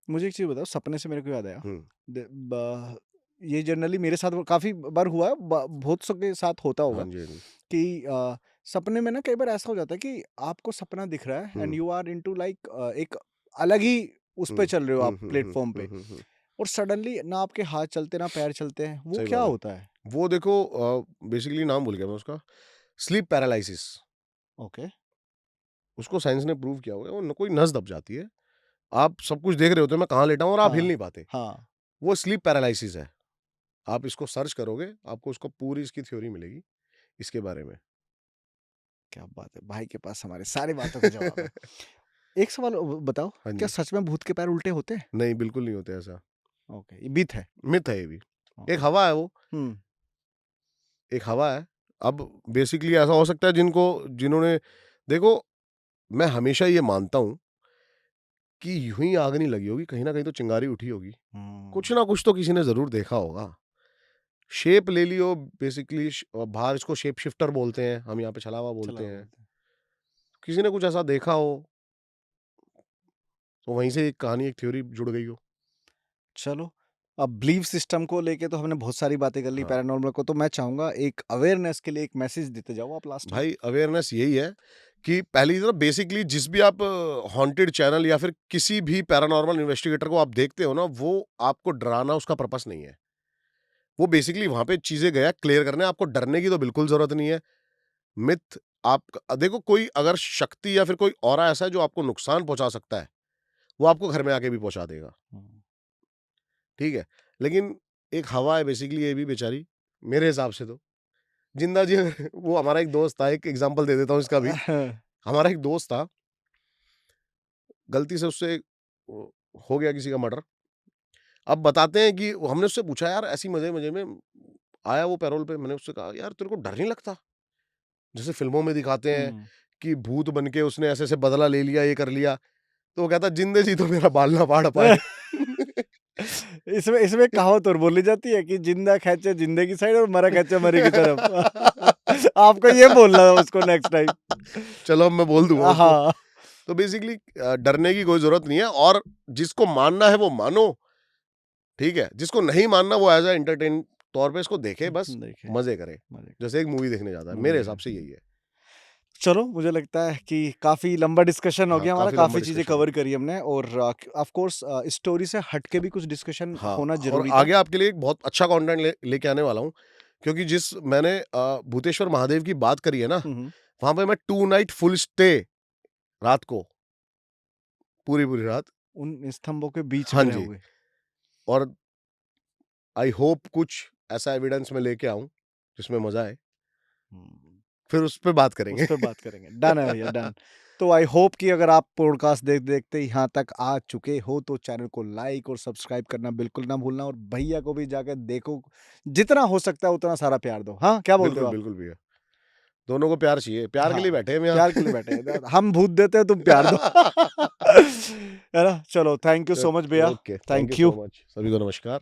मुझे एक चीज़ बताओ, सपने से मेरे को याद आया। हुँ, द ब ये जनरली मेरे साथ काफ़ी बार हुआ है, ब बहुत सौ के साथ होता हाँ होगा जी, हाँ जी। कि सपने में ना कई बार ऐसा हो जाता है कि आपको सपना दिख रहा है and hmm, you are into like एक अलग ही उस हुँ, पे चल रहे हो हुँ, आप हुँ, हुँ, प्लेटफ़ॉर्म हुँ, पे, हुँ, हुँ। और सडनली ना आपके हाथ चलते, ना पैर चलते हैं, वो सही क्या बात है। होता है? वो देखो बेसिकली नाम भूल गया मैं उसका, स्लीप पैरालिसिस। ओके, उसको साइंस ने प्रूव किया हुआ है, वो कोई नस दब जाती है। आप सब कुछ देख रहे होते हो मैं कहाँ लेटा हूँ, और आप हिल हाँ, नहीं पाते। हाँ, वो स्लीप पैरालिसिस है। आप इसको सर्च करोगे, आपको उसको पूरी इसकी थ्योरी मिलेगी इसके बारे में। क्या बात है! भाई के पास हमारे सारी बातों का जवाब है। एक सवाल बताओ, हाँ क्या जी। सच में भूत के पैर उल्टे होते हैं? नहीं, बिल्कुल नहीं होते ऐसा। ओके, ये मिथ है। मिथ है ये भी। एक ओके, हवा है वो, हुँ, एक हवा है। अब बेसिकली ऐसा हो सकता है जिन्होंने देखो, मैं हमेशा ये मानता हूँ कि यूं ही आग नहीं लगी होगी, कहीं ना कहीं तो चिंगारी उठी होगी। कुछ हम्म, ना कुछ तो किसी ने जरूर देखा होगा। शेप ले लियो बेसिकली, बाहर इसको शेप शिफ्टर बोलते हैं, हम यहाँ पे छलावा चला बोलते हैं। बोलते हैं। किसी ने कुछ ऐसा देखा हो, तो वहीं से एक कहानी, एक थ्योरी जुड़ गई हो। चलो, अब बिलीफ सिस्टम को लेके तो हमने बहुत सारी बातें कर ली, हाँ पैरानॉर्मल को, तो मैं चाहूंगा एक अवेयरनेस के लिए एक मैसेज देते जाओ आप लास्ट में। भाई, अवेयरनेस यही है कि पहली तरफ बेसिकली जिस भी आप हॉन्टेड चैनल या फिर किसी भी पैरानॉर्मल इन्वेस्टिगेटर को आप देखते हो ना, वो आपको डराना उसका पर्पस नहीं है। वो बेसिकली वहां पे चीजें गया क्लियर करने, आपको डरने की तो बिल्कुल जरूरत नहीं है। मिथ, आप देखो, कोई अगर शक्ति या फिर कोई ऑरा ऐसा है जो आपको नुकसान पहुंचा सकता है, वो आपको घर में आके भी पहुंचा देगा। हम्म। ठीक है, लेकिन एक हवा है बेसिकली ये भी बेचारी, मेरे हिसाब से तो जिंदा जी। वो हमारा एक दोस्त था, एक एग्जांपल दे देता हूँ इसका भी। हमारा एक दोस्त था, गलती से उससे वो हो गया किसी का मर्डर। अब बताते हैं कि हमने उससे पूछा, यार ऐसी मजे मजे में आया वो पैरोल पे, मैंने उससे कहा, यार तेरे को डर नहीं लगता, जैसे फिल्मों में दिखाते हैं हम्म। कि भूत बन के उसने ऐसे ऐसे बदला ले लिया, ये कर लिया। तो वो कहता, जिंदे जी तो मेरा बाल ना फाड़ पाए। इसमें इसमें कहावत और बोली जाती है कि जिंदा खींचे जिंदे की साइड और मरा खींचे मरे की तरफ। आपको ये बोलना है उसको नेक्स्ट टाइम। चलो अब मैं बोल दूंगा उसको। हाँ। तो बेसिकली डरने की कोई जरूरत नहीं है, और जिसको मानना है वो मानो, ठीक है। जिसको नहीं मानना वो एज ए एंटरटेन तौर पे इसको देखे, बस देखे मजे करे, मजे जैसे एक मूवी देखने जाता है, मूवी मेरे देखे। हिसाब से यही है। चलो, मुझे लगता है कि काफ़ी लंबा डिस्कशन हो हाँ, गया हमारा, काफी लंबा काफ़ी चीज़ें डिस्कशन हो कवर गया। करी हमने, और ऑफ कोर्स स्टोरी से हट के भी कुछ डिस्कशन हाँ, होना और ज़रूरी था। आगे आपके लिए एक बहुत अच्छा कंटेंट लेके आने वाला हूँ, क्योंकि जिस मैंने भूतेश्वर महादेव की बात करी है ना, हुँ, हुँ। वहां पे मैं 2 नाइट फुल स्टे, रात को, पूरी पूरी रात। उन स्तंभों के बीच हाँ में जी, रहोगे। और आई होप कुछ ऐसा एविडेंस मैं लेके आऊं जिसमें मजा आए, हुँ। फिर उस पे बात उस करेंगे। पे बात करेंगे। डन है भैया, डन। तो आई होप कि अगर आप पॉडकास्ट देखते-देखते यहाँ तक आ चुके हो तो चैनल को लाइक और सब्सक्राइब करना बिल्कुल ना भूलना, और भैया को भी जाके देखो, जितना हो सकता है उतना सारा प्यार दो। हाँ, क्या बोलते हो बिल्कुल आप? बिल्कुल भैया, दोनों को प्यार चाहिए, प्यार के लिए हाँ, बैठे हैं हम प्यार के लिए बैठे यहाँ। हैं। हम भूत देते हैं, तुम प्यार दो। है ना? चलो, थैंक यू सो मच भैया। Okay, thank you thank so you. Much, सभी को नमस्कार।